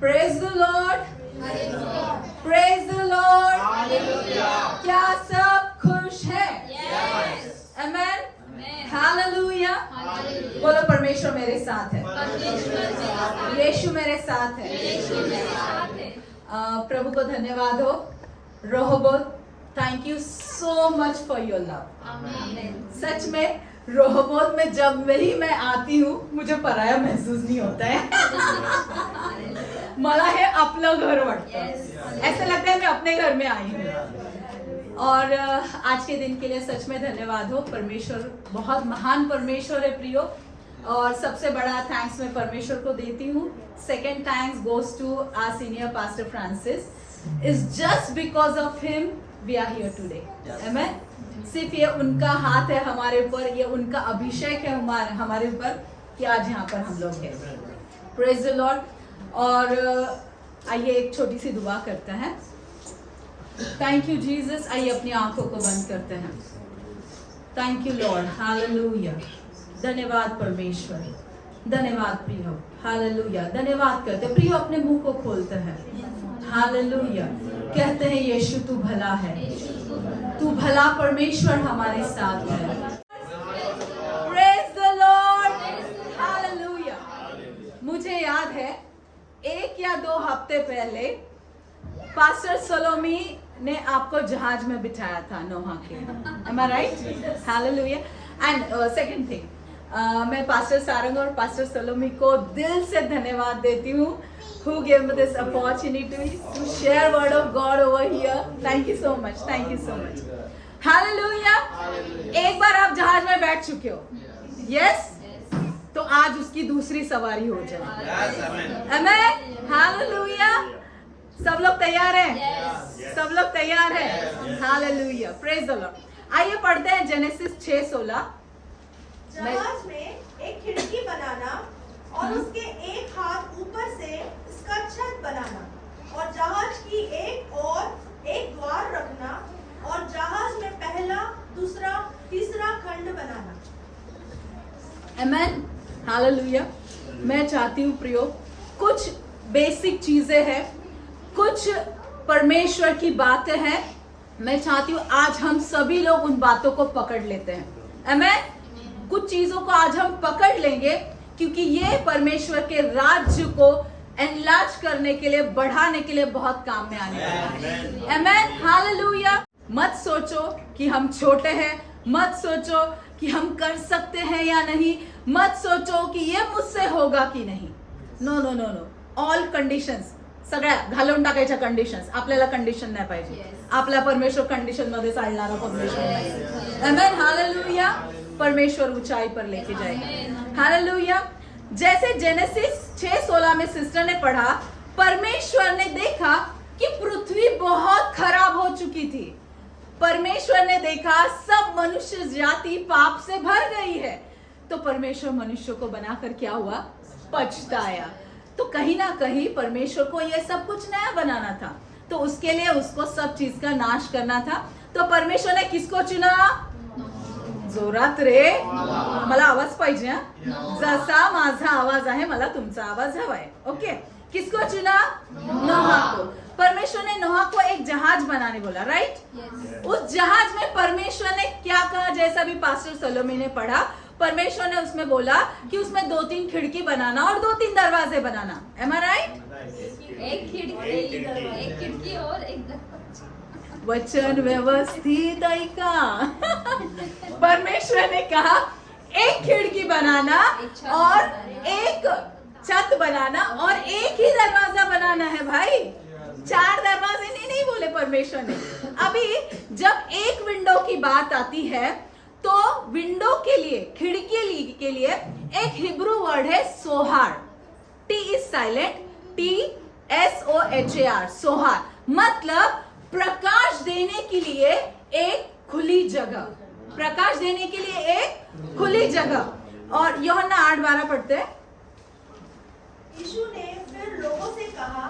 Praise the Lord, praise the Lord. क्या सब खुश है? आमेन, हालेलुया। बोलो परमेश्वर मेरे साथ है, यीशु मेरे साथ है। प्रभु को धन्यवाद हो। Rehoboth, thank you so much for your love. सच में रोहबोत में जब मैं आती हूँ मुझे पराया महसूस नहीं होता है। मला हे आपलं घर वाटतं, ऐसा लगता है मैं अपने घर में आई हूँ। और आज के दिन के लिए सच में धन्यवाद हो। परमेश्वर बहुत महान परमेश्वर है प्रियो, और सबसे बड़ा थैंक्स मैं परमेश्वर को देती हूँ। Second thanks goes to our senior pastor Francis. Is just because of him we are here today. Amen. सिर्फ ये उनका हाथ है हमारे ऊपर, ये उनका अभिषेक है हमारे ऊपर कि आज यहाँ पर हम लोग हैं। Praise the Lord. और आइए एक छोटी सी दुआ करते हैं। Thank you Jesus. आइए अपनी आंखों को बंद करते हैं। Thank you Lord, hallelujah. धन्यवाद परमेश्वर, धन्यवाद प्रियो, हालेलुया। धन्यवाद करते प्रियो, अपने मुंह को खोलते हैं, हालेलुया। कहते हैं यीशु तू भला है, तू भला परमेश्वर हमारे साथ है। Praise the Lord, hallelujah. मुझे याद है 1 या 2 हफ्ते पहले पास्टर सोलोमी ने आपको जहाज में बिठाया था नोहा के। Am I right? Hallelujah. And second thing, मैं पास्टर सारंग और पास्टर सोलोमी को दिल से धन्यवाद देती हूँ, who gave me this opportunity to share word of God over here. Thank you so much. Thank you so much. Hallelujah. एक बार आप जहाज में बैठ चुके हो, yes? तो आज उसकी दूसरी सवारी हो जाए। आमेन, हालेलुया। सब लोग तैयार हैं? सब लोग तैयार हैं? Hallelujah, praise the Lord. आइए पढ़ते हैं जेनेसिस 6:16। जहाज में एक खिड़की बनाना और उसके एक हाथ ऊपर से इसका छत बनाना और जहाज की एक द्वार रखना और जहाज में पहला, दूसरा, तीसरा खंड बनाना। आमेन, हालेलुया। मैं चाहती हूँ प्रियो, कुछ बेसिक चीजें हैं, कुछ परमेश्वर की बातें हैं। मैं चाहती हूँ आज हम सभी लोग उन बातों को पकड़ लेते हैं। आमेन। कुछ चीजों को आज हम पकड़ लेंगे क्योंकि ये परमेश्वर के राज्य को एनलार्ज करने के लिए, बढ़ाने के लिए बहुत काम में आने वाला है। आमेन, हालेलुया। मत सोचो कि हम छोटे हैं, मत सोचो कि हम कर सकते हैं या नहीं, मत सोचो कि ये मुझसे होगा कि नहीं। No no no no, all conditions सगळ्या घालून टाकायच्या कंडिशन्स। आपल्याला कंडिशन नाही पाहिजे, आपला परमेश्वर कंडिशन मध्ये चालणारा परमेश्वर नाही। आमेन, हालेलुया। परमेश्वर ऊंचाई पर लेके जाएगा, हालेलुया। जैसे जेनेसिस 6:16 में सिस्टर ने पढ़ा, परमेश्वर ने देखा कि पृथ्वी बहुत खराब हो चुकी थी। परमेश्वर ने देखा सब मनुष्य जाति पाप से भर गई है, तो परमेश्वर मनुष्य को बनाकर क्या हुआ? पछताया। तो कहीं ना कहीं परमेश्वर को यह सब कुछ नया बनाना था, तो उसके लिए उसको सब चीज का नाश करना था। तो परमेश्वर ने किसको चुना? जोरात रे, मला आवाज पाहिजे। जसा माझा आवाज आहे मला तुमचा आवाज हवाय। ओके, किसको चुना? नोहा को। परमेश्वर ने नोहा को एक जहाज बनाने बोला, राइट? उस जहाज में परमेश्वर ने क्या कहा? जैसा भी पास्टर सोलोमी ने पढ़ा, परमेश्वर ने उसमें बोला कि उसमें 2-3 खिड़की बनाना और 2-3 दरवाजे बनाना। एम आई राइट? एक खिड़की और एक दरवाजा। वचन व्यवस्थित ऐका। परमेश्वर ने कहा एक खिड़की बनाना और एक छत बनाना और एक ही दरवाजा बनाना है भाई। 4 दरवाजे नहीं बोले परमेश्वर ने। अभी जब एक विंडो की बात आती है तो विंडो के लिए, खिड़की के लिए एक हिब्रू वर्ड है सोहार। टी इज साइलेंट, TSOHAR, सोहार मतलब प्रकाश देने के लिए एक खुली जगह, प्रकाश देने के लिए एक खुली जगह। और यूहन्ना 8:12 पढ़ते हैं। यीशु ने फिर लोगों से कहा,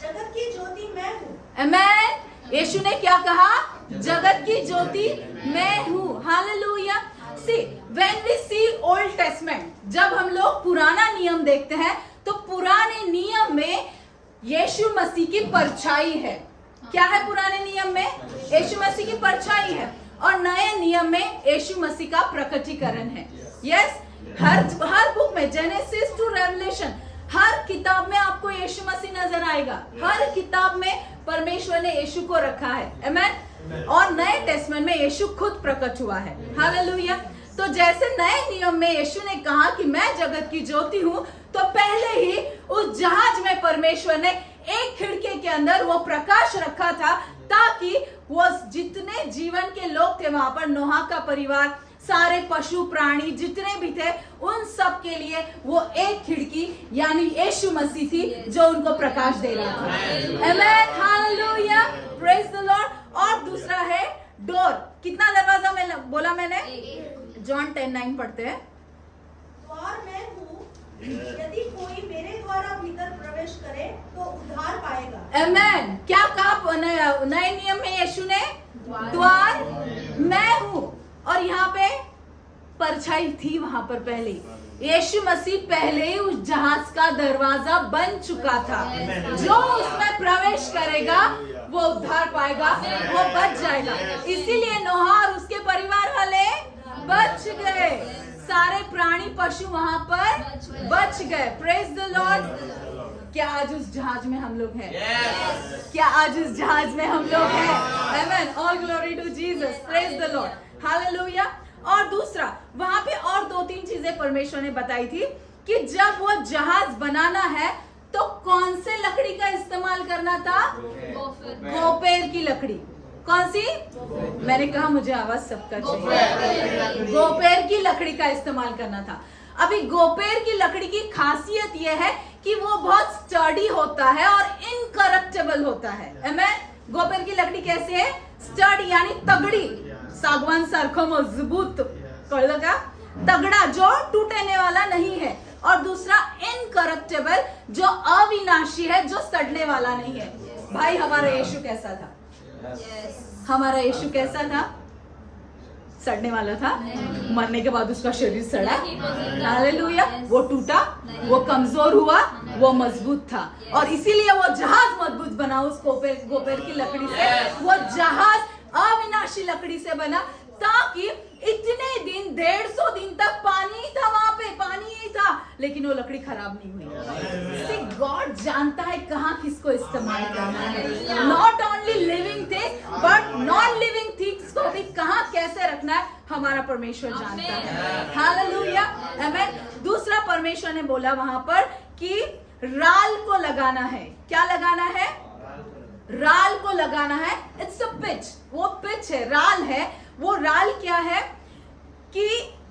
जगत की ज्योति मैं हूँ। आमेन। यीशु ने क्या कहा? जगत की ज्योति मैं हूँ। Hallelujah. See, when we see Old Testament, जब हम लोग पुराना नियम देखते हैं तो पुराने नियम में यीशु मसीह की परछाई है। क्या है पुराने नियम में? यीशु मसीह की परछाई है, और नए नियम में यीशु मसीह का प्रकटीकरण है। यस, हर बुक में, जेनेसिस टू रेवलेशन, हर किताब में आपको यीशु मसीह नजर आएगा। हर किताब में परमेश्वर ने यीशु को रखा है, आमेन। और नए टेस्टमेंट में यीशु खुद प्रकट हुआ है, हालेलुया। तो जैसे नए नियम में यीशु ने कहा कि मैं जगत की ज्योति हूँ, तो पहले ही उस जहाज में परमेश्वर ने एक खिड़की के अंदर वो प्रकाश रखा था, ताकि वो जितने जीवन के लोग थे वहां पर, नोहा का परिवार, सारे पशु प्राणी जितने भी थे, उन सब के लिए वो एक खिड़की यानी यीशु मसीह थी जो उनको प्रकाश दे रहा था। आमेन, हालेलुया, प्रेज द लॉर्ड। और दूसरा है डोर। कितना दरवाजा में बोला मैंने? जॉन 10:9 पढ़ते हैं। द्वार मैं हूँ, यदि कोई मेरे द्वारा भीतर प्रवेश करे तो उद्धार पाएगा। आमेन। क्या कहा नए नियम में यीशु ने? द्वार मैं हूँ। और यहाँ पे परछाई थी वहां पर पहले। यीशु मसीह पहले ही उस जहाज का दरवाजा बन चुका था। जो उसमें प्रवेश करेगा वो उद्धार पाएगा, वो बच जाएगा। इसीलिए नोहा और उसके परिवार वाले बच गए, सारे प्राणी पशु वहां पर बच गए। Praise the Lord. क्या आज उस जहाज में हम लोग हैं? क्या आज उस जहाज में हम लोग हैं? Amen, all glory to Jesus, praise the Lord, hallelujah. और दूसरा, वहां पे और 2-3 चीजें परमेश्वर ने बताई थी कि जब वो जहाज बनाना है तो कौन से लकड़ी का इस्तेमाल करना था? गोपेर की लकड़ी। कौन सी? मैंने कहा मुझे आवाज सबका चाहिए। गोपेर की लकड़ी का इस्तेमाल करना था। अभी गोपेर की लकड़ी की खासियत यह है कि वो बहुत स्टडी होता है और इनकरप्टेबल होता है। आमेन। गोपेर की लकड़ी कैसे है? स्टडी यानी तगड़ी, सागवान सारखं मजबूत, कळलं का? तगड़ा, जो टूटने वाला नहीं है। और दूसरा इनकरप्टेबल, जो अविनाशी है, जो सड़ने वाला नहीं है। भाई हमारा यीशु कैसा था? हमारा यीशु कैसा था? सड़ने वाला था? मरने के बाद उसका शरीर सड़ा, हालेलुया। वो टूटा, वो कमजोर हुआ, वो मजबूत था। और इसीलिए वो जहाज मजबूत बना उस गोपेर की लकड़ी से। वो जहाज अविनाशी लकड़ी से बना, ताकि इतने दिन 150 दिन तक पानी ही था वहां पे, पानी ही था, लेकिन वो लकड़ी खराब नहीं हुई। गॉड जानता है कहाँ किसको इस्तेमाल करना है। Not only living things but non living things को भी कहाँ कैसे रखना है, हमारा परमेश्वर जानता है। हालेलुया, आमेन। दूसरा, परमेश्वर ने बोला वहां पर कि राल को लगाना है। क्या लगाना है? राल को लगाना है। इट्स अ पिच, वो पिच है, राल है। वो राल क्या है कि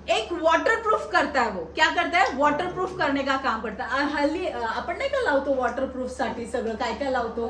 एक वॉटरप्रूफ करता है। वो क्या करता है? वॉटरप्रूफ करने का काम करता है। हल्ली आपण नाही का लावतो वॉटरप्रूफ साठी सगळं काय काय लावतो?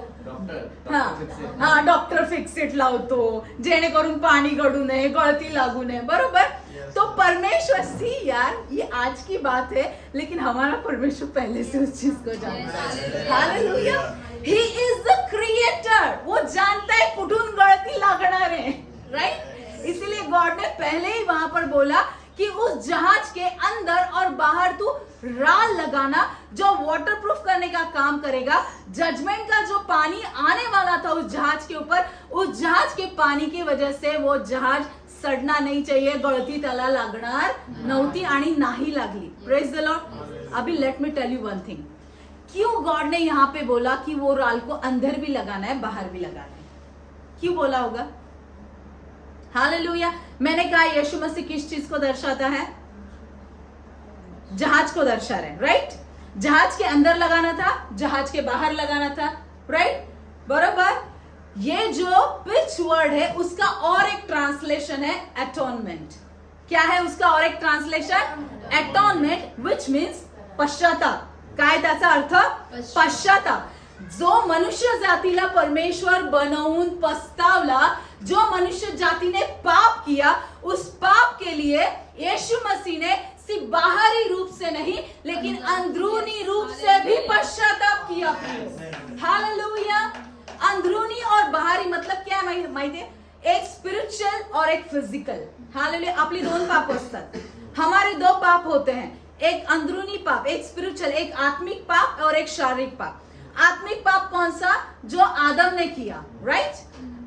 हाँ, डॉक्टर फिक्सिट लावतो, जेणेकरून पाणी गळू नये, गळती लागू नये, बरोबर? तो परमेश्वर, सी यार, ये आज की बात है, लेकिन हमारा परमेश्वर पहले से उस चीज को जानता है। Hallelujah, he is the creator. वो जानता है कुठून गळती लागणार है, राइट? इसीलिए गॉड ने पहले ही वहां पर बोला कि उस जहाज के अंदर और बाहर तू राल लगाना, जो वाटरप्रूफ करने का काम करेगा। जजमेंट का जो पानी आने वाला था उस जहाज के ऊपर, उस जहाज के पाणी की वजह से वो जहाज सडना नहीं चाहिए, गळती त्याला लागणार नव्हती आणि नाही लागली। Praise the Lord. अभी let me tell you one thing, क्यों गॉड ने यहाँ पे बोला कि वो राल को अंदर भी लगाना है, बाहर भी लगाना है? क्यों बोला होगा? हालेलुया। मैंने कहा यीशु मसीह किस चीज को दर्शाता है? जहाज को दर्शा रहे, राइट? जहाज के अंदर लगाना था, जहाज के बाहर लगाना था, राइट? बराबर। ये जो पिच वर्ड है उसका और एक ट्रांसलेशन है एटोनमेंट। क्या है उसका और एक ट्रांसलेशन? एटोनमेंट, विच मीन्स पश्चाताप। काय त्याचा अर्थ? पश्चाताप। जो मनुष्य जातीला परमेश्वर बनवून पस्तावला, जो मनुष्य जाति ने पाप किया, उस पाप के लिए यीशु मसीह ने सिर्फ बाहरी रूप से नहीं लेकिन अंदरूनी रूप से भी पश्चाताप किया। हालेलुया। अंदरूनी और बाहरी मतलब क्या है माहिती है? एक स्पिरिचुअल और एक फिजिकल। हालेलुया। आपली 2 पाप असतात। हमारे 2 पाप होते हैं, एक अंदरूनी पाप, एक स्पिरिचुअल, एक आत्मिक पाप और एक शारीरिक पाप। आत्मिक पाप कौन सा? जो आदम ने किया, राइट?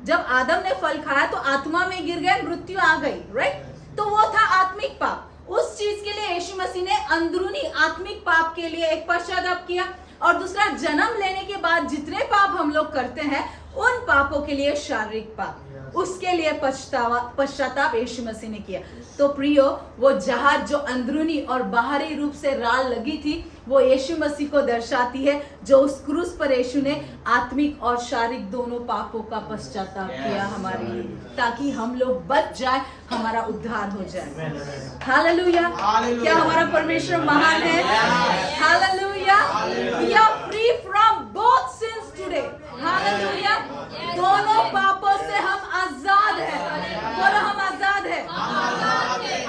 जब आदम ने फल खाया तो आत्मा में गिर गए, मृत्यु आ गई, राइट? तो वो था आत्मिक पाप। उस चीज के लिए यीशु मसीह ने अंदरूनी आत्मिक पाप के लिए एक पश्चाताप किया, और दूसरा जन्म लेने के बाद जितने पाप हम लोग करते हैं उन पापों के लिए शारीरिक पाप, उसके लिए पश्चाताप यीशु मसीह ने किया। तो प्रियो, वो जहाज जो अंदरूनी और बाहरी रूप से राल लगी थी, वो यीशु मसीह को दर्शाती है, जो उस क्रूस पर यीशु ने आत्मिक और शारीरिक दोनों पापों का पश्चाताप किया हमारे लिए, ताकि हम लोग बच जाए, हमारा उद्धार हो जाए। हालेलुया! क्या हमारा परमेश्वर महान है? Hallelujah! We are free from both sins today. Hallelujah! दोनों पापों से हम आजाद हैं। बोलो, हम आजाद हैं।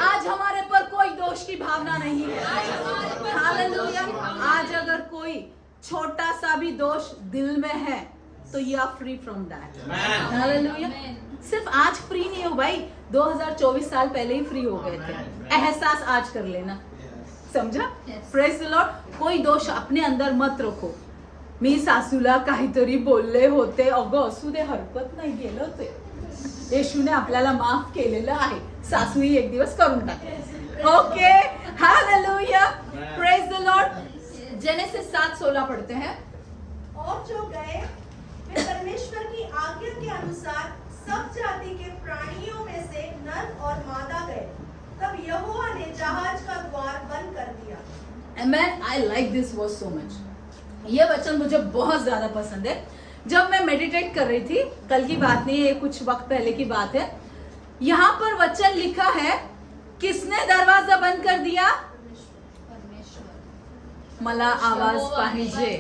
आज हमारे पर कोई दोष की भावना नहीं है। हालेलुया! आज अगर कोई छोटा सा भी दोष दिल में है तो you are free from that. Hallelujah! सिर्फ आज फ्री नहीं हो भाई, 2024 साल पहले ही फ्री हो गए थे। एहसास आज कर लेना, समझा? Praise the Lord. कोई दोष अपने अंदर मत रखो। मी सासूला काहीतरी बोलले होते, अगं असू दे, हरकत नाही, गेलं होते, येशूने आपल्याला माफ केलेलं आहे, सासूही एक दिवस करून टाकेल। Okay, hallelujah, praise the Lord. Genesis 7:16 पढ़ते हैं। और जो गए वे परमेश्वर की आज्ञा के अनुसार सब जाति के प्राणियों में से नर और मादा गए। तब यहोवा ने जहाज का द्वार बंद कर दिया। Amen, I like this verse so much। ये वचन मुझे बहुत ज्यादा पसंद है। जब मैं मेडिटेट कर रही थी, कल की बात नहीं है, कुछ वक्त पहले की बात है, यहाँ पर वचन लिखा है, किसने दरवाजा बंद कर दिया? मला आवाज पाहिजे।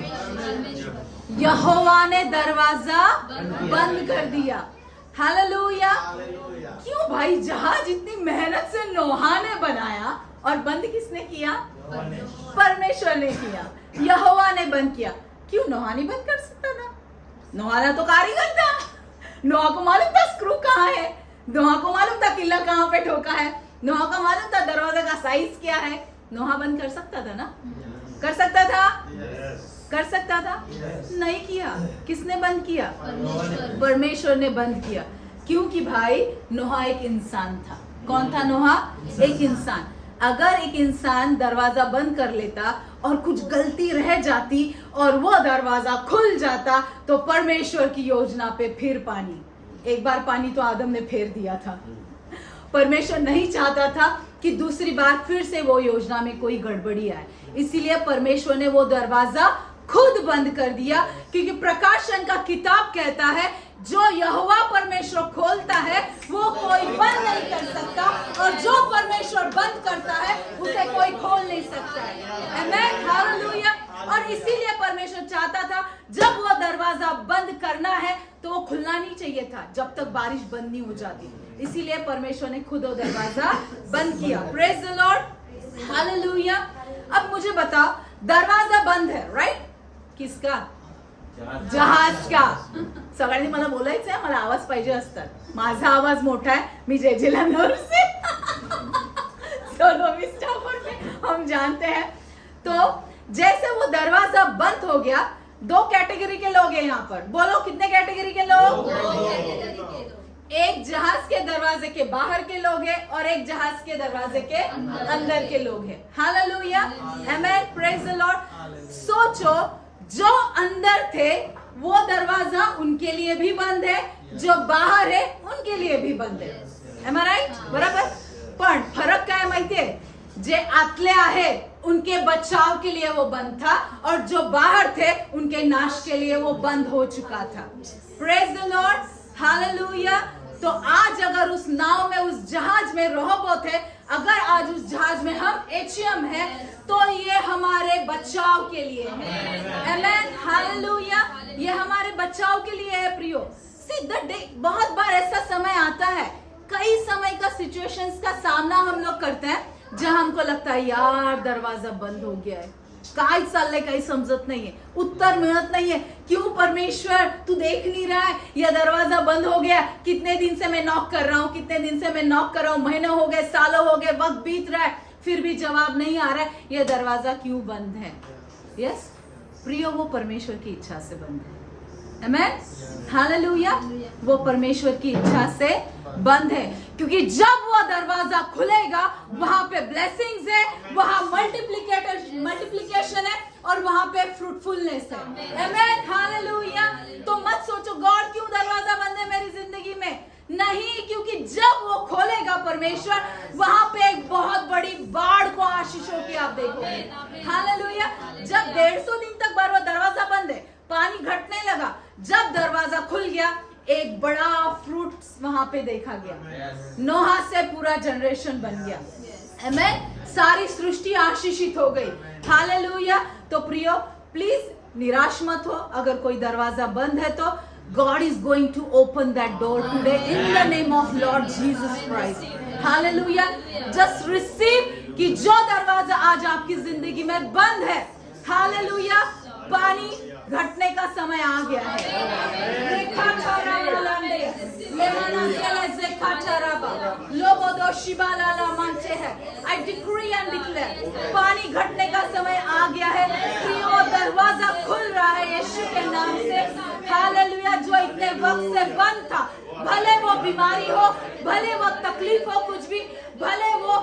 यहोवा ने दरवाजा बंद कर दिया। हालेलुया! क्यों भाई? जहाज इतनी मेहनत से नोहा ने बनाया और बंद किसने किया? परमेश्वर ने किया, यहोवा ने बंद किया। क्यों? नोहा नहीं बंद कर सकता था? नोहा तो कारीगर था, नोहा को मालूम था स्क्रू कहाँ है, नोहा को मालूम था किला कहाँ पे ठोका है, नोहा को मालूम था दरवाजा का साइज क्या है। नोहा बंद कर सकता था ना? कर सकता था? कर सकता था? नहीं किया। किसने बंद किया? परमेश्वर ने बंद किया। क्योंकि भाई नोहा एक इंसान था। कौन था नोहा? एक इंसान। अगर एक इंसान दरवाजा बंद कर लेता और कुछ गलती रह जाती और वो दरवाजा खुल जाता तो परमेश्वर की योजना पे फिर पानी। एक बार पानी तो आदम ने फेर दिया था। परमेश्वर नहीं चाहता था कि दूसरी बार फिर से वो योजना में कोई गड़बड़ी आए, इसीलिए परमेश्वर ने वो दरवाजा खुद बंद कर दिया। क्योंकि प्रकाशन का किताब कहता है, जो यहोवा परमेश्वर खोलता है वो कोई बंद नहीं कर सकता, और जो परमेश्वर बंद करता है उसे कोई खोल नहीं सकता है। आमेन, हालेलुया। और इसीलिए परमेश्वर चाहता था जब वो दरवाजा बंद करना है तो वो खुलना नहीं चाहिए था जब तक बारिश बंद नहीं हो जाती। इसीलिए परमेश्वर ने खुद वो दरवाजा बंद किया। Praise the Lord, hallelujah. अब मुझे बताओ, दरवाजा बंद है, राइट? किसका? जहाज का। सगळ्यांनी मला बोलायचं आहे, मला आवाज पाहिजे असतात। माझा आवाज मोठा है, मी जेजेला नर्स है, सोनोमी स्टाफर में हम जानते हैं। तो जैसे वो दरवाजा बंद हो गया, दो कैटेगरी के लोग हैं यहाँ पर। बोलो, कितने कैटेगरी के लोग? एक जहाज के दरवाजे के बाहर के लोग हैं और एक जहाज के दरवाजे के अंदर के लोग हैं। Hallelujah, amen, praise the Lord. सोचो, जो अंदर थे वो दरवाजा उनके लिए भी बंद है, जो बाहर है उनके लिए भी बंद है। एम आई राइट? बराबर। पण फरक काय माहितीये? जे आतले आहेत उनके बचाव के लिए वो बंद था, और जो बाहर थे उनके नाश के लिए वो बंद हो चुका था। Praise the Lord, hallelujah. तो आज अगर उस नाव में, उस जहाज में रहोबोत है, अगर आज उस जहाज में हम एचएम है, तो ये हमारे बचाव के लिए है। आमेन, हालेलुया। ये हमारे बचाव के लिए है प्रियो। सी द डे, बहुत बार ऐसा समय आता है, कई समय का सिचुएशंस का सामना हम लोग करते हैं जहां हमको लगता है यार दरवाजा बंद हो गया है, काय चाललंय काही समजत नाहीये, उत्तर मिळत नाहीये। क्यों परमेश्वर, तू देख नहीं रहा है? यह दरवाजा बंद हो गया। कितने दिन से मैं नॉक कर रहा हूँ, कितने दिन से मैं नॉक कर रहा हूँ, महीने हो गए, सालों हो गए, वक्त बीत रहा है, फिर भी जवाब नहीं आ रहा है। यह दरवाजा क्यों बंद है? यस, प्रियो वो परमेश्वर की इच्छा से बंद है। आमेन, हालेलुया। वो परमेश्वर की इच्छा से बंद है, क्योंकि जब वो दरवाजा खुलेगा वहां पे ब्लेसिंग्स है, वहां मल्टीप्लिकेशन है और वहां पे फ्रूटफुलनेस है। आमेन, हालेलुया। तो मत सोचो गॉड क्यों दरवाजा बंद है मेरी जिंदगी में, नहीं, क्योंकि जब वो खोलेगा परमेश्वर वहां पे एक बहुत बड़ी बाढ़ को आशीषों की आप देखोगे। हालेलुया। जब 150 दिन तक बार वो दरवाजा बंद है, पानी घटने लगा, जब दरवाजा खुल गया एक बड़ा फ्रूट वहां पे देखा गया। नोहा से पूरा जनरेशन बन गया। आमेन, सारी सृष्टि आशीषित हो गई। हालेलुया। तो प्रियो प्लीज निराश मत हो, अगर कोई दरवाजा बंद है तो God is going to open that door today in the name of Lord Jesus Christ. Hallelujah. Just receive कि जो दरवाजा आज आपकी जिंदगी में बंद है, हालेलुया, पानी घटने का समय आ गया है। I decree and declare पानी घटने का समय आ गया है। प्रियो दरवाजा खुल रहा है यीशु के नाम से। हालेलुया। जो इतने वक्त से बंद था, भले वो बीमारी हो, भले वो तकलीफ हो, कुछ भी, भले वो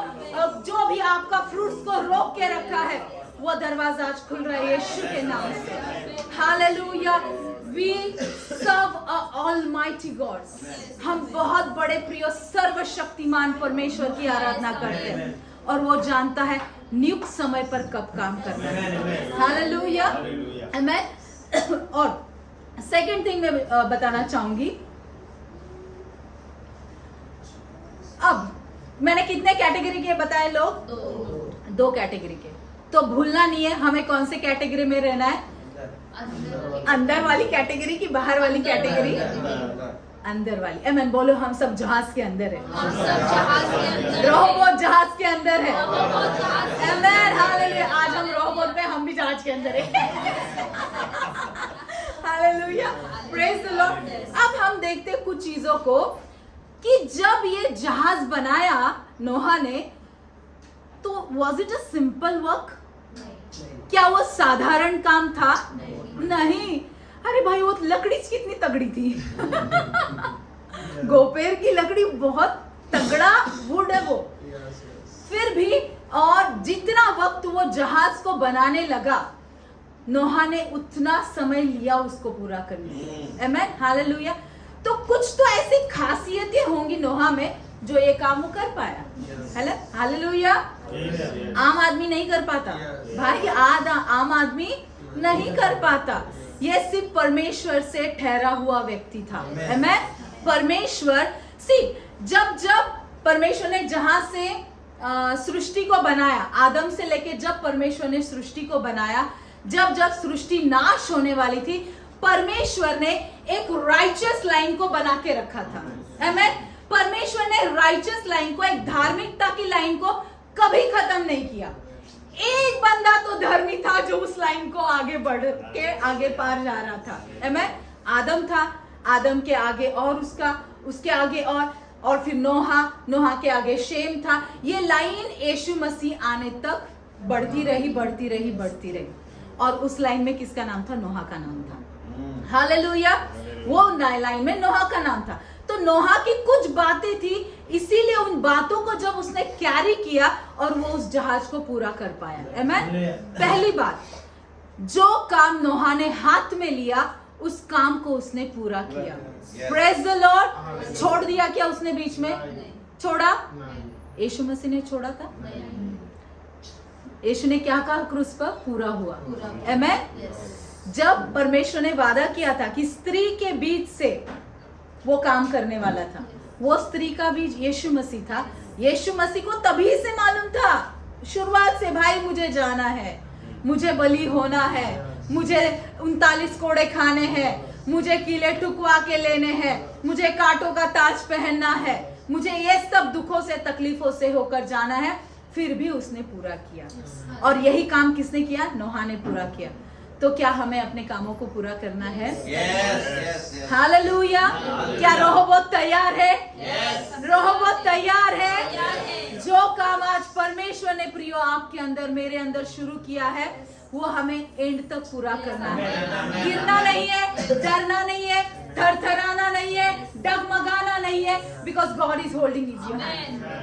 जो भी आपका फ्रूट्स को रोक के रखा है, वो दरवाजा आज खुल रहा है यीशु के नाम से। Hallelujah. We serve a almighty God. हम बहुत बड़े प्रिय सर्वशक्तिमान परमेश्वर की आराधना करते हैं और वो जानता है नियुक्त समय पर कब काम करना है। हालेलुया। आमेन। और सेकंड थिंग मैं बताना चाहूंगी, अब मैंने कितने कैटेगरी के बताए लोग? 2 कैटेगरी के। तो भूलना नहीं है हमें कौन से कैटेगरी में रहना है, अंदर वाली कैटेगरी की बाहर वाली कैटेगरी? अंदर वाली। आमेन। बोलो हम सब जहाज के अंदर है, रोबोट जहाज के अंदर है। आमेन, हालेलुया। आज हम रोबोट पे, हम भी जहाज के अंदर है। Hallelujah, praise the Lord. अब हम देखते हैं कुछ चीजों को कि जब ये जहाज बनाया नोहा ने, तो was it a simple work? क्या वो साधारण काम था? नहीं। अरे भाई वो लकड़ी कितनी तगड़ी थी। गोपेर की लकड़ी बहुत तगड़ा वुड है वो। फिर भी, और जितना वक्त वो जहाज को बनाने लगा, नोहा ने उतना समय लिया उसको पूरा करने के लिए। आमेन, हालेलुया। तो कुछ तो ऐसी खासियतें होंगी नोहा में जो ये काम वो कर पाया। हालेलुया। आम आदमी नहीं कर पाता भाई, आम आदमी नहीं कर पाता। ये सिर्फ परमेश्वर से ठहरा हुआ व्यक्ति था। आमेन। परमेश्वर जब परमेश्वर ने जहां से सृष्टि को बनाया, आदम से लेके जब परमेश्वर ने सृष्टि को बनाया, जब सृष्टि नाश होने वाली थी, परमेश्वर ने एक राइचस लाइन को बना के रखा था। आमेन। परमेश्वर ने राइचस लाइन को, एक धार्मिकता की लाइन को कभी खत्म नहीं किया। एक बंदा तो धर्मी था जो उस लाइन को आगे बढ़ के आगे पार जा रहा था। आमेन। आदम था, आदम के आगे और उसके आगे और फिर नोहा के आगे शेम था। ये लाइन यीशु मसीह आने तक बढ़ती रही और उस लाइन में किसका नाम था? नोहा का नाम था। हालेलुया। वो लाइन में नोहा का नाम था। तो नोहा की कुछ बातें थी, इसीलिए उन बातों को जब उसने कैरी किया और वो उस जहाज को पूरा कर पाया। आमेन। पहली बात, जो काम नोहा ने हाथ में लिया उस काम को उसने पूरा किया। Praise the Lord. छोड़ दिया क्या उसने बीच में? छोड़ा? यीशु मसीह ने छोड़ा था? यीशु ने क्या कहा क्रूस पर? पूरा हुआ। आमेन। जब परमेश्वर ने वादा किया था कि स्त्री के बीच से वो काम करने वाला था, वो स्त्री का बीज यीशु मसीह था। यीशु मसीह को तभी से मालूम था शुरुआत से, भाई मुझे जाना है, मुझे बलि होना है, मुझे 39 कोड़े खाने हैं, मुझे कीले टुकवा के लेने हैं, मुझे कांटों का ताज पहनना है, मुझे ये सब दुखों से तकलीफों से होकर जाना है। फिर भी उसने पूरा किया। और यही काम किसने किया? नोहा ने पूरा किया। तो क्या हमें अपने कामों को पूरा करना है? हालेलुया। क्या रोहोबोत तैयार है? रोहोबोत तैयार है? जो काम आज परमेश्वर परमेश्वर ने प्रियो आपके अंदर मेरे अंदर शुरू किया है वो हमें एंड तक पूरा करना है। गिरना नहीं है, डरना नहीं है, थरथराना नहीं है, डगमगाना नहीं है, because God is holding is your.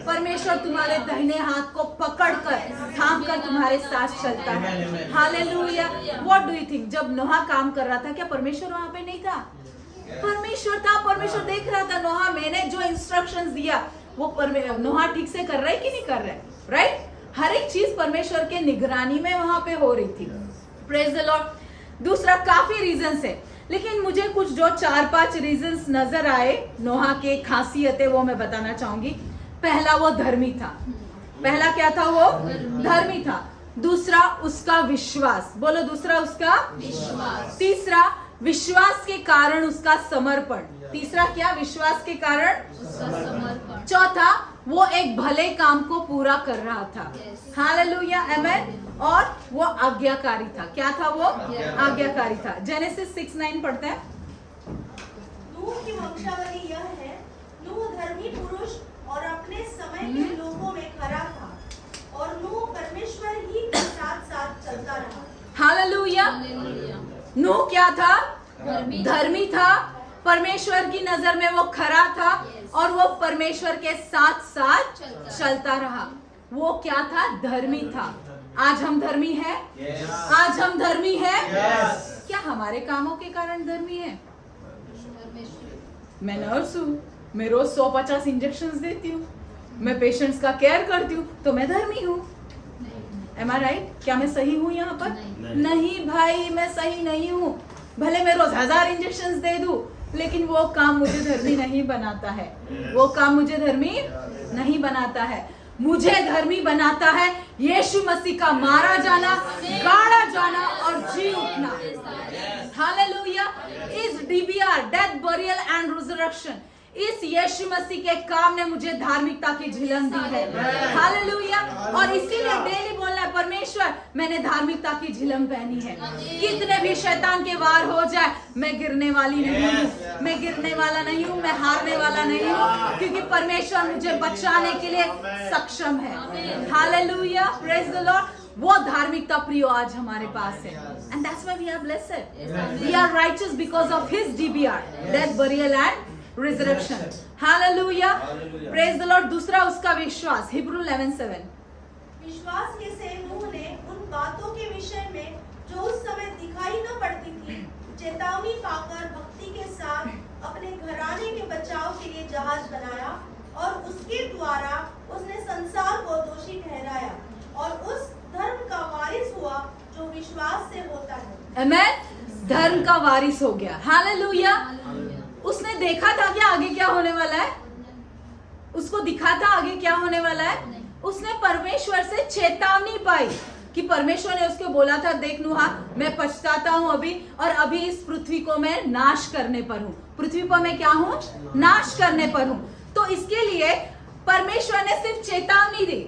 परमेश्वर तुम्हारे दाहिने हाथ को पकड़कर थाम कर तुम्हारे साथ चलता है। Hallelujah. What do you think, जब नोहा काम कर रहा था क्या परमेश्वर वहां पे नहीं था? परमेश्वर था, परमेश्वर देख रहा था। नोहा मैंने जो इंस्ट्रक्शंस दिया वो नोहा ठीक से कर रहा है कि नहीं कर रहा है, राइट? हर एक चीज परमेश्वर के निगरानी में वहां पे हो रही थी। Praise the Lord. दूसरा काफी रीजंस है, लेकिन मुझे कुछ जो 4-5 रीजंस नजर आए नोहा के खासियतें वो मैं बताना चाहूंगी। पहला वो धर्मी था। पहला क्या था? वो धर्मी था। दूसरा उसका विश्वास, बोलो दूसरा उसका विश्वास। तीसरा विश्वास के कारण उसका समर्पण। तीसरा क्या? विश्वास के कारण उसका समर्पण। चौथा वो एक भले काम को पूरा कर रहा था। हालेलुया, आमेन। और वो आज्ञाकारी था। क्या था वो? आज्ञाकारी था। जेनेसिस 6:9 पढ़ते हैं। नूह की वंशावली यह है, नूह धर्मी पुरुष और अपने समय के लोगों में खरा था और नूह परमेश्वर ही के साथ साथ चलता रहा। हालेलुया। नूह क्या था? धर्मी था, परमेश्वर की नजर में वो खरा था और वो परमेश्वर के साथ साथ चलता रहा। वो क्या था? धर्मी था। आज हम धर्मी हैं? आज हम धर्मी हैं? क्या हमारे कामों के कारण धर्मी है? मैं नर्स हूँ, मैं रोज 150 इंजेक्शंस देती हूँ, मैं पेशेंट्स का केयर करती हूँ, तो मैं धर्मी हूँ। Am I right? क्या मैं सही हूँ यहाँ पर? नहीं भाई, मैं सही नहीं हूँ। भले मैं रोज 1000 इंजेक्शंस दे दूं, लेकिन वो काम मुझे धर्मी नहीं बनाता है। वो काम मुझे धर्मी नहीं बनाता है। मुझे धर्मी बनाता है यीशु मसीह का मारा जाना, गाड़ा जाना और जी उठना। हालेलुया। इस DBR, death, burial and resurrection, इस यीशु मसीह के काम ने मुझे धार्मिकता की झिलम दी है। हालेलुया। और इसीलिए डेली बोलना है, परमेश्वर मैंने धार्मिकता की झिलम पहनी है। कितने भी शैतान के वार हो जाए, मैं गिरने वाली नहीं हूँ, मैं गिरने वाला नहीं हूँ, मैं हारने वाला नहीं हूँ, क्योंकि परमेश्वर मुझे बचाने के लिए सक्षम है। Hallelujah, praise the Lord. वो धार्मिकता प्रियो आज हमारे पास है, and that's why we are blessed. We are righteous because of his DBR, death, burial and resurrection. Hallelujah, praise the Lord. दूसरा उसका विश्वास, हिब्रू 11:7। विश्वास के से नूह ने उन बातों के विषय में जो उस समय दिखाई न पड़ती थी चेतावनी पाकर भक्ति के साथ अपने घराने के बचाव के लिए जहाज बनाया और उसके द्वारा उसने संसार को दोषी ठहराया और उस धर्म का वारिस हुआ जो विश्वास से होता है। आमेन। धर्म का वारिस हो गया। हालेलुया। उसने देखा था कि आगे क्या होने वाला है? उसको दिखा था आगे क्या होने वाला है? उसने परमेश्वर से चेतावनी पाई कि परमेश्वर ने उसको बोला था, देख नूहा, मैं पछताता हूँ अभी, और अभी इस पृथ्वी को मैं नाश करने पर हूँ। पृथ्वी पर मैं क्या हूँ? नाश करने पर हूँ। तो इसके लिए परमेश्वर ने सिर्फ चेतावनी दी,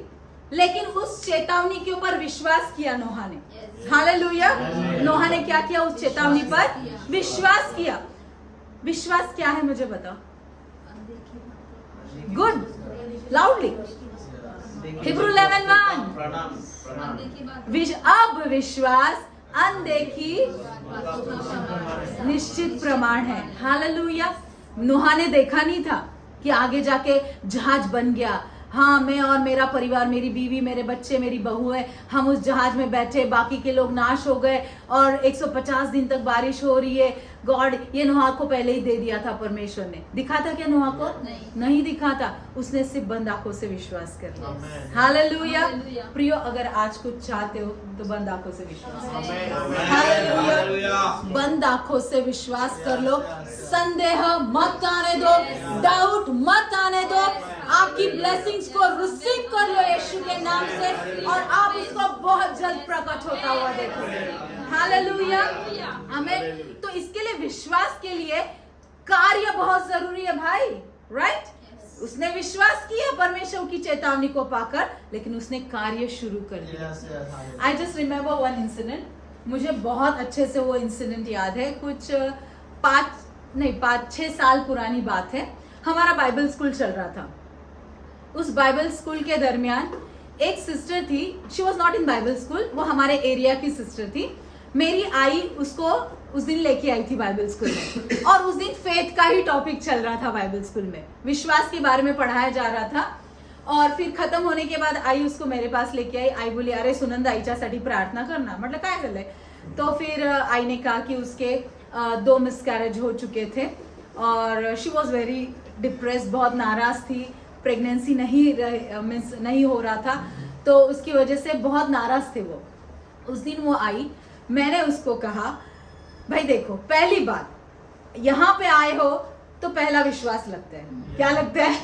लेकिन उस चेतावनी के ऊपर विश्वास किया नोहा ने। हालेलुया। नोहा ने क्या किया? उस चेतावनी पर विश्वास किया। विश्वास क्या है मुझे बताओ? Good, loudly. हिब्रू 11:1। अब विश्वास अनदेखी निश्चित प्रमाण है। हालेलुया। नोहा ने देखा नहीं था कि आगे जाके जहाज बन गया। हाँ, मैं और मेरा परिवार, मेरी बीवी, मेरे बच्चे, मेरी बहू है, हम उस जहाज में बैठे, बाकी के लोग नाश हो गए और 150 दिन तक बारिश हो रही है। गॉड, ये नोहा को पहले ही दे दिया था परमेश्वर ने। दिखा था क्या नोहा को? नहीं दिखा था। उसने सिर्फ बंद आंखों से विश्वास कर लिया। हालेलुया। प्रियो, अगर आज कुछ चाहते हो तो बंद आंखों से विश्वास। हालेलुया। बंद आंखों से विश्वास कर लो। संदेह मत आने दो, डाउट मत आने दो। आपकी ब्लेसिंग्स को रिसीव कर लो यीशु के नाम से, और आप उसको बहुत जल्द प्रकट होता हुआ देखोगे। हालेलुया, आमीन। तो इसके लिए, विश्वास के लिए कार्य बहुत जरूरी है भाई, राइट? उसने विश्वास किया परमेश्वर की चेतावनी को पाकर, लेकिन उसने कार्य शुरू कर दिया। I just remember one incident. मुझे बहुत अच्छे से वो इंसिडेंट याद है। कुछ 5-6 साल पुरानी बात है। हमारा बाइबल स्कूल चल रहा था। उस बाइबल स्कूल के दरमियान एक सिस्टर थी, she was not in Bible school, वो हमारे एरिया की सिस्टर थी। मेरी आई उसको उस दिन लेके आई थी बाइबल स्कूल में, और उस दिन फेथ का ही टॉपिक चल रहा था बाइबल स्कूल में, विश्वास के बारे में पढ़ाया जा रहा था। और फिर खत्म होने के बाद आई उसको मेरे पास लेके आई। आई बोली अरे सुनंदा आईच्यासाठी प्रार्थना करना। म्हटलं काय झालंय? तो फिर आई ने कहा कि उसके 2 मिसकैरेज हो चुके थे और शी वॉज वेरी डिप्रेस, बहुत नाराज थी, प्रेगनेंसी नहीं हो रहा था, तो उसकी वजह से बहुत नाराज थे वो। उस दिन वो आई, मैंने उसको कहा भाई देखो, पहली बात यहाँ पे आए हो तो पहला विश्वास लगता है। क्या लगता है?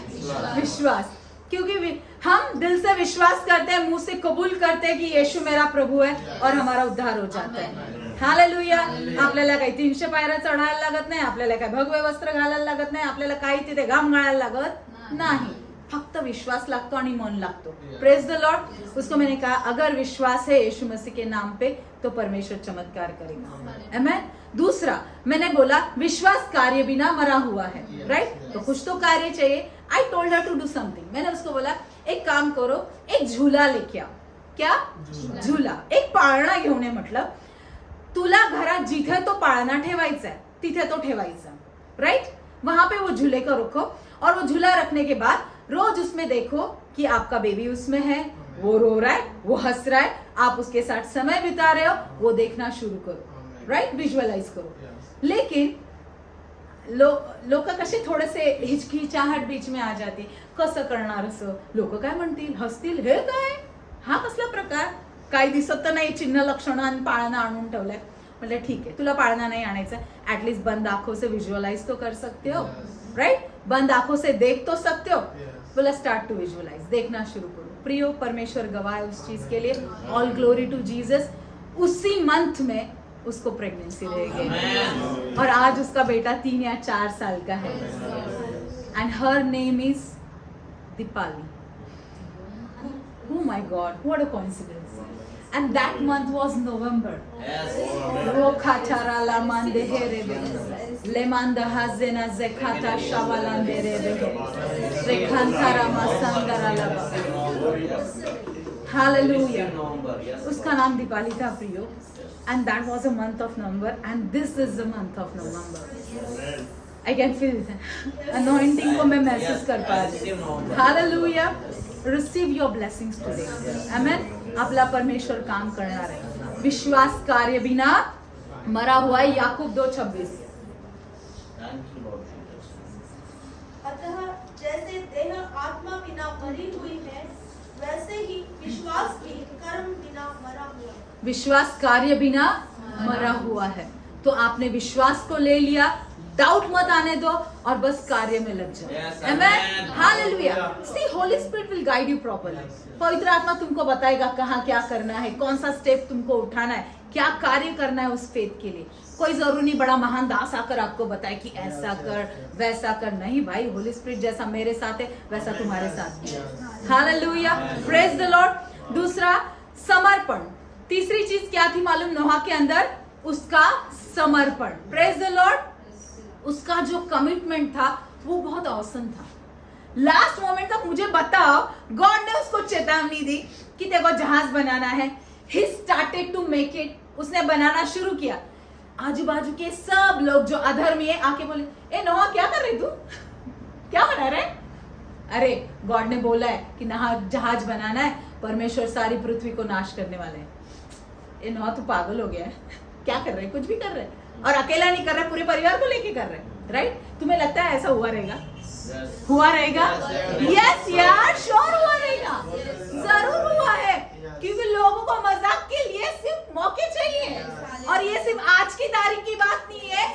विश्वास। क्योंकि हम दिल से विश्वास करते हैं, मुंह से कबूल करते हैं कि यीशु मेरा प्रभु है और हमारा उद्धार हो जाता है। हालेलुया। आपल्याला काही 300 पायऱ्या चढायला लागत नाही, आपल्याला काही भगवे वस्त्र घालायला लागत नाही, आपल्याला काही तिथे घाम गाळायला लागत नाही, फक्त विश्वास लागतो आणि मन लागतो। Praise the Lord. उसको मैंने कहा अगर विश्वास है यीशु मसीह के नाम पे तो परमेश्वर चमत्कार करेगा। आमेन। दूसरा मैंने बोला विश्वास कार्य बिना मरा हुआ है, राइट? तो कुछ तो कार्य चाहिए। I told her to do something. मैंने उसको बोला एक काम करो, एक झूला लेके आओ। क्या? झूला। एक पाळणा घेऊन ये। मतलब तुला घरात जिथे तो पाळणा ठेवायचा है तिथे तो ठेवायचा, राइट? वहां पे वो झूले को रखो और वो झूला रखने के बाद रोज उसमें देखो कि आपका बेबी उसमें है, वो रो रहा है, वो हंस रहा है, आप उसके साथ समय बिता रहे हो, वो देखना शुरू करो, राइट? विजुअलाइज करो। लेकिन लोक कसे थोडेसे हिचकिचाहट बीच में आ जाते, कसं करणार असं, लोक काय म्हणतील, हसतील, हे काय, हा कसला प्रकार, काही दिसत तर नाही, चिन्ह लक्षण आणि पाळणा आणून ठेवलंय। मतलब ठीक है, तुला पाळणा नहीं आणायचा, एटलीस्ट बंद आंखों से विजुअलाइज तो कर सकते हो, राइट? बंद आंखों से देख तो सकते हो। बोला स्टार्ट टू विजुअलाइज, देखना शुरू करो। प्रियो, परमेश्वर गवाह है उस चीज के लिए। All glory to Jesus. उसी मंथ में उसको प्रेगनेंसी रह गई और आज उसका बेटा 3 या 4 साल का है and her name is Deepali. Oh my God, what a coincidence. And that month was November. Rokhatara la mande herebe. Lemanda hazena zekata shavalande rebe. Rekhantara masandara laba. Hallelujah. उसका नाम दीपाली था प्रियो, and that was a month of November, and this is the month of November. I can feel anointing को मैं महसूस कर पा रही हूँ। Hallelujah. Receive your blessings today. Amen. आपला परमेश्वर काम करणार आहे। विश्वास कार्य बिना मरा हुआ है। याकूब 2:26। अतः जैसे देह आत्मा बिना मरी हुई है, वैसे ही विश्वास भी कर्म बिना मरा हुआ है। विश्वास कार्य बिना मरा हुआ है। तो आपने विश्वास को ले लिया, डाउट मत आने दो और बस कार्य में लग जाओ। Amen. Hallelujah. See Holy Spirit will guide you properly. पवित्र आत्मा तुमको बताएगा कहाँ क्या करना है, कौन सा स्टेप तुमको उठाना है, क्या कार्य करना है उस फेथ के लिए। कोई जरूरी नहीं बड़ा महान दास आकर आपको बताए कि ऐसा कर वैसा कर, नहीं भाई, होली स्पिरिट जैसा मेरे साथ है वैसा तुम्हारे साथ भी है। हालेलुया। Praise the Lord. दूसरा समर्पण। तीसरी चीज क्या थी मालूम? नोहा के अंदर उसका समर्पण। Praise the Lord. उसका जो कमिटमेंट था वो बहुत औसम था। लास्ट मोमेंट तक मुझे बताओ, गॉड ने उसको चेतावनी दी कि तेरे को जहाज बनाना है। He started to make it. उसने बनाना शुरू किया। आजू बाजू के सब लोग जो अधर्मी है आके बोले, ए नोहा क्या कर रहे तू, क्या बना रहे? अरे गॉड ने बोला है कि जहाज बनाना है, परमेश्वर सारी पृथ्वी को नाश करने वाले हैं। ए नोहा तू पागल हो गया है, क्या कर रहे? कुछ भी कर रहे, और अकेला नहीं कर रहे, पूरे परिवार को लेके कर रहे, राइट? तुम्हें लगता है ऐसा हुआ रहेगा? हुआ रहेगा? यस यार, श्योर हुआ रहेगा, जरूर हुआ है। क्योंकि लोगों को मजाक के लिए सिर्फ मौके चाहिए, और ये सिर्फ आज की तारीख की बात नहीं है,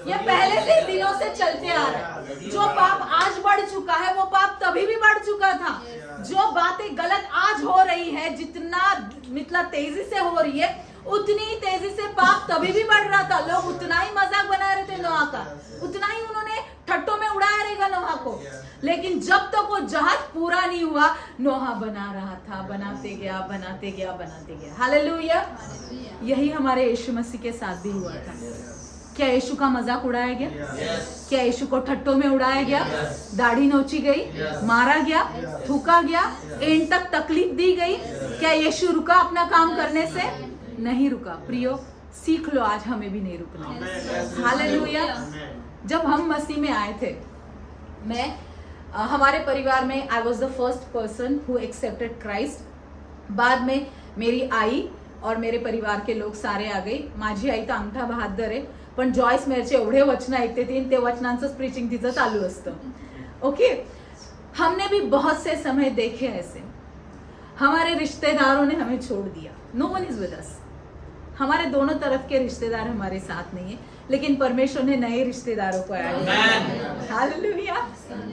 ये पहले से दिनों से चलते आ रहा है। जो पाप आज बढ़ चुका है वो पाप तभी भी बढ़ चुका था। जो बातें गलत आज हो रही है, जितना मतलब तेजी से हो रही है, उतनी तेजी से पाप तभी भी बढ़ रहा था। लोग उतना ही मजाक बना रहे थे नोहा का, उतना ही उन्होंने ठट्टों में उड़ाया रहेगा नोहा को। लेकिन जब तक वो जहाज पूरा नहीं हुआ, नोहा बना रहा था, बनाते गया बनाते गया बनाते गया। हालेलुया। यही हमारे यीशु मसीह के साथ भी हुआ था। क्या यीशु का मजाक उड़ाया गया? क्या यीशु को ठट्टों में उड़ाया गया? दाढ़ी नोची गई, मारा गया, थूका गया, एंड तक तकलीफ दी गई? क्या यीशु रुका अपना काम करने से? नहीं रुका। प्रियो, सीख लो आज हमें भी नहीं रुकना। हालेलुया। जब हम मसीह में आए थे, हमारे परिवार में I was the first person who accepted Christ. बाद में मेरी आई और मेरे परिवार के लोक सारे आ गई. माझी आई तर अंगठा बहादर आहे, पण जॉयस मेरचे एवढे वचन ऐकते ती, ते वचनांचंच प्रीचिंग तिचं चालू असतं. ओके, हमने भी बहुत से समय देखे ऐसे. हमारे रिश्तेदारों ने हमें छोड़ दिया. No one is with us. हमारे दोनों तरफ के रिश्तेदार हमारे साथ नहीं है, लेकिन परमेश्वर ने नए रिश्तेदारों को ऐड किया. हालेलुया.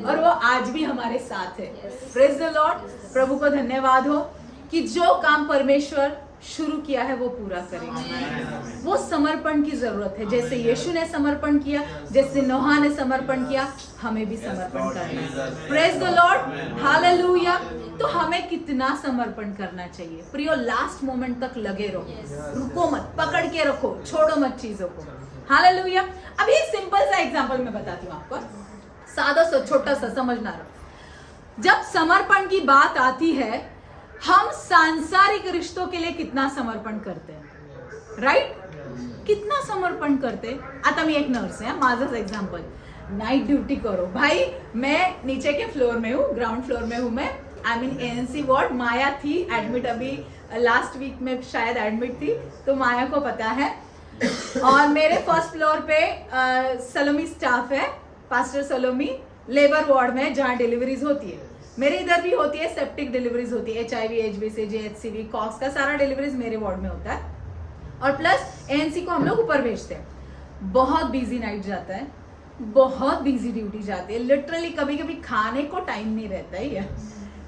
और वो आज भी हमारे साथ है. Praise the Lord. प्रभु को धन्यवाद हो कि जो काम परमेश्वर शुरू किया है वो पूरा करेगा. वो समर्पण की जरूरत है. जैसे यीशु ने समर्पण किया, जैसे नोहा ने समर्पण किया, हमें भी समर्पण करना है. Praise the Lord. हालेलुया. तो हमें कितना समर्पण करना चाहिए प्रियो. लास्ट मोमेंट तक लगे रहो, रुको मत, पकड़ के रखो, छोड़ो मत चीजों को. हालेलुया. अभी एक सिंपल सा एग्जांपल मैं बताती हूँ आपको, सादा सा छोटा सा समझना रहो. जब समर्पण की बात आती है, हम सांसारिक रिश्तों के लिए कितना समर्पण करते हैं, राइट? कितना समर्पण करते. आता मी एक नर्स आहे, माझंच एग्जांपल. नाइट ड्यूटी करो भाई, मैं नीचे के फ्लोर में हूँ, ग्राउंड फ्लोर में हूँ मैं. I mean ANC ward. Maya थी एडमिट, अभी लास्ट वीक में शायद एडमिट थी, तो माया को पता है. और मेरे फर्स्ट फ्लोर पे सलोमी स्टाफ है, पास्टर सलोमी, लेबर वार्ड में जहाँ डिलीवरीज होती है. मेरे इधर भी होती है, सेप्टिक डिलीवरीज होती है, HIV, HBC, JHCV, कॉक्स का सारा डिलीवरीज मेरे वार्ड में होता है. और प्लस एएनसी को हम लोग ऊपर भेजते हैं. बहुत बिजी नाइट जाता है, बहुत बिजी ड्यूटी जाती है. लिटरली कभी कभी खाने को टाइम नहीं रहता है.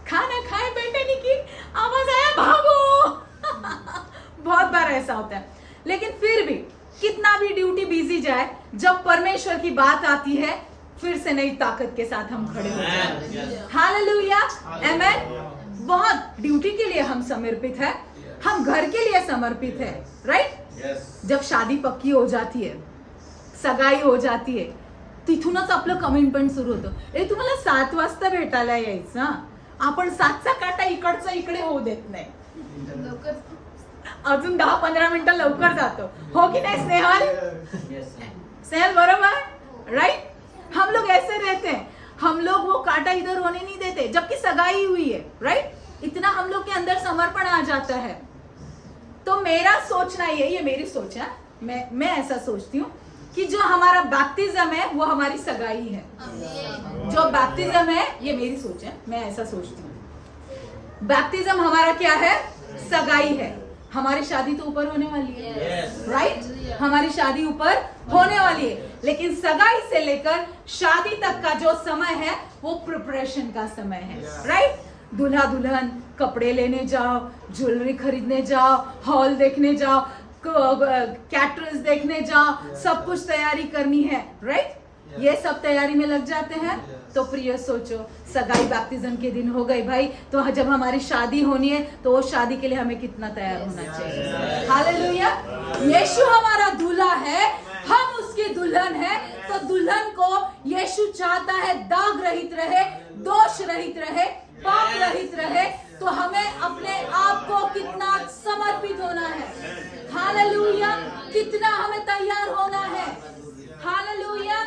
खाना खाए बैठे नहीं कि आवाज आया भागो. बहुत बार ऐसा होता है. लेकिन फिर भी कितना भी ड्यूटी बिजी जाए, जब परमेश्वर की बात आती है, फिर से नई ताकत के साथ हम खड़े हो जाते हैं. हालेलुया. आमेन. बहुत ड्यूटी के लिए हम समर्पित है, हम घर के लिए समर्पित है, राइट? जब शादी पक्की हो जाती है, सगाई हो जाती है, तिथूनच आपलं कमिटमेंट सुरू होतं. तुम्हाला 7 वाजता भेटायला यायचं, आपण 7चा काटा इकडचा इकडे होऊ देत नाही, अजून 10-15 मिनिटं लवकर जातो. हो की नाही स्नेहल? स्नेहल बरोबर, राइट? हम लोग ऐसे रहते हैं, हम लोग वो कांटा इधर होने नहीं देते, जबकि सगाई हुई है, राइट? इतना हम लोग के अंदर समर्पण आ जाता है. तो मेरा सोचना ये मेरी सोच है, मैं ऐसा सोचती हूँ कि जो हमारा बैप्टिज्म है वो हमारी सगाई है. जो बैप्टिज्म है, ये मेरी सोच है, मैं ऐसा सोचती हूँ. बैप्टिज्म हमारा क्या है? सगाई है. हमारी शादी तो ऊपर होने वाली है, राइट? हमारी शादी ऊपर होने वाली है, लेकिन सगाई से लेकर शादी तक का जो समय है वो प्रिपरेशन का समय है, राइट? दूल्हा दुल्हन कपड़े लेने जाओ, ज्वेलरी खरीदने जाओ, हॉल देखने जाओ, कैटरर्स देखने जाओ, सब कुछ तैयारी करनी है, राइट? ये सब तैयारी में लग जाते हैं. तो प्रिय सोचो, सगाई बैप्टिज्म के दिन हो गई भाई, तो जब हमारी शादी होनी है, तो वो शादी के लिए हमें कितना तैयार होना चाहिए. हालेलुया. यीशु हमारा दूल्हा है, हम उसकी दुल्हन है. तो दुल्हन को यीशु चाहता है दाग रहित रहे, दोष रहित रहे, पाप रहित रहे. तो हमें अपने आप को कितना समर्पित होना है. हालेलुया. कितना हमें तैयार होना है. हालेलुया.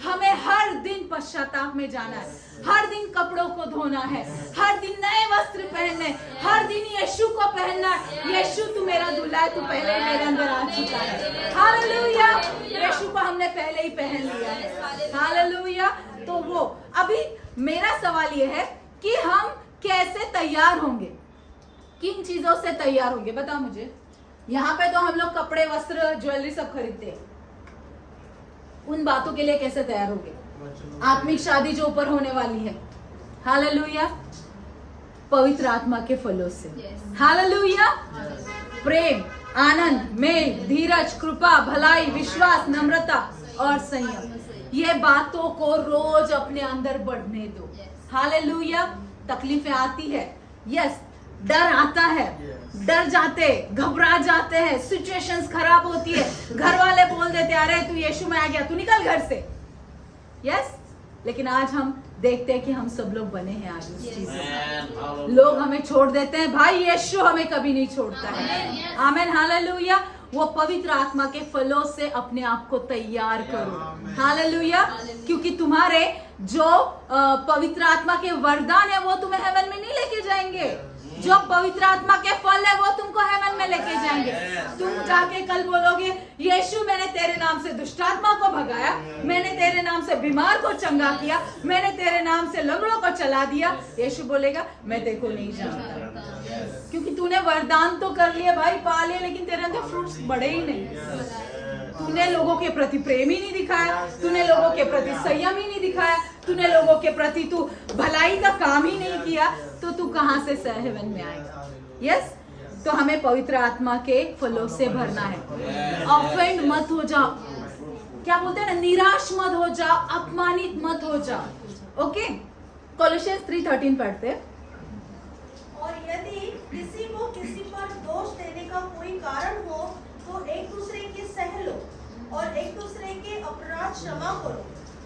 हमें हर दिन पश्चाताप में जाना है, हर दिन कपड़ों को धोना है, हर दिन नए वस्त्र पहनने, हर दिन यीशु को पहनना. यीशु तू मेरा दूल्हा है, तू पहले ही मेरे अंदर आ चुका है. हालेलुया. यीशु को हमने पहले ही पहन लिया है. हालेलुया. तो वो अभी मेरा सवाल ये है कि हम कैसे तैयार होंगे, किन चीजों से तैयार होंगे, बताओ मुझे. यहाँ पे तो हम लोग कपड़े, वस्त्र, ज्वेलरी सब खरीदते हैं. उन बातों के लिए कैसे तैयार होंगे? आत्मिक शादी जो ऊपर होने वाली है. हालेलुया. पवित्र आत्मा के फलों से. हालेलुया. प्रेम, आनंद, मेल, धीरज, कृपा, भलाई, विश्वास, नम्रता और संयम. ये बातों को रोज अपने अंदर बढ़ने दो. हालेलुया. तकलीफें आती है, यस, डर आता है, डर जाते, घबरा जाते हैं, सिचुएशंस खराब होती है, घर वाले बोल देते अरे तू यीशु में आ गया, तू निकल घर से। यस, लेकिन आज हम देखते हैं कि हम सब लोग बने हैं आज उस चीज से। लोग हमें छोड़ देते हैं, भाई यीशु हमें कभी नहीं छोड़ता है। आमेन, हालेलुया। वो पवित्र आत्मा के फलों से अपने आप को तैयार करो, हालेलुया। क्योंकि तुम्हारे जो पवित्र आत्मा के वरदान है वो तुम्हें हेवन में नहीं लेके जाएंगे, जो पवित्र आत्मा के फल है वो तुमको हेवन में लेके जाएंगे। तुम जाके कल बोलोगे यीशु मैंने तेरे नाम से दुष्ट आत्मा को भगाया, मैंने तेरे नाम से बीमार को चंगा किया, मैंने तेरे नाम से लंगड़ों को चला दिया। यीशु बोलेगा मैं तेरे को नहीं जानता, क्योंकि तूने वरदान तो कर लिए भाई, पा लिए, लेकिन तेरे अंदर फ्रूट्स बढ़े ही नहीं। तूने लोगों के प्रति प्रेम ही नहीं दिखाया, तूने लोगों के प्रति संयम ही नहीं दिखाया, तूने लोगों के प्रति तू भलाई का काम ही नहीं किया, तो तू कहां से हेवन में आएगा। यस, तो हमें पवित्र आत्मा के फलों से भरना है। ऑफेंड मत हो जाओ, क्या बोलते हैं ना, निराश मत हो जाओ, अपमानित मत हो जाओ। ओके, कोलोसियंस 3:13 पढ़ते हैं। और यदि किसी को किसी पर दोष देने का कोई कारण हो तो एक दूसरे के सह लो और एक दूसरे के अपराध क्षमा करो,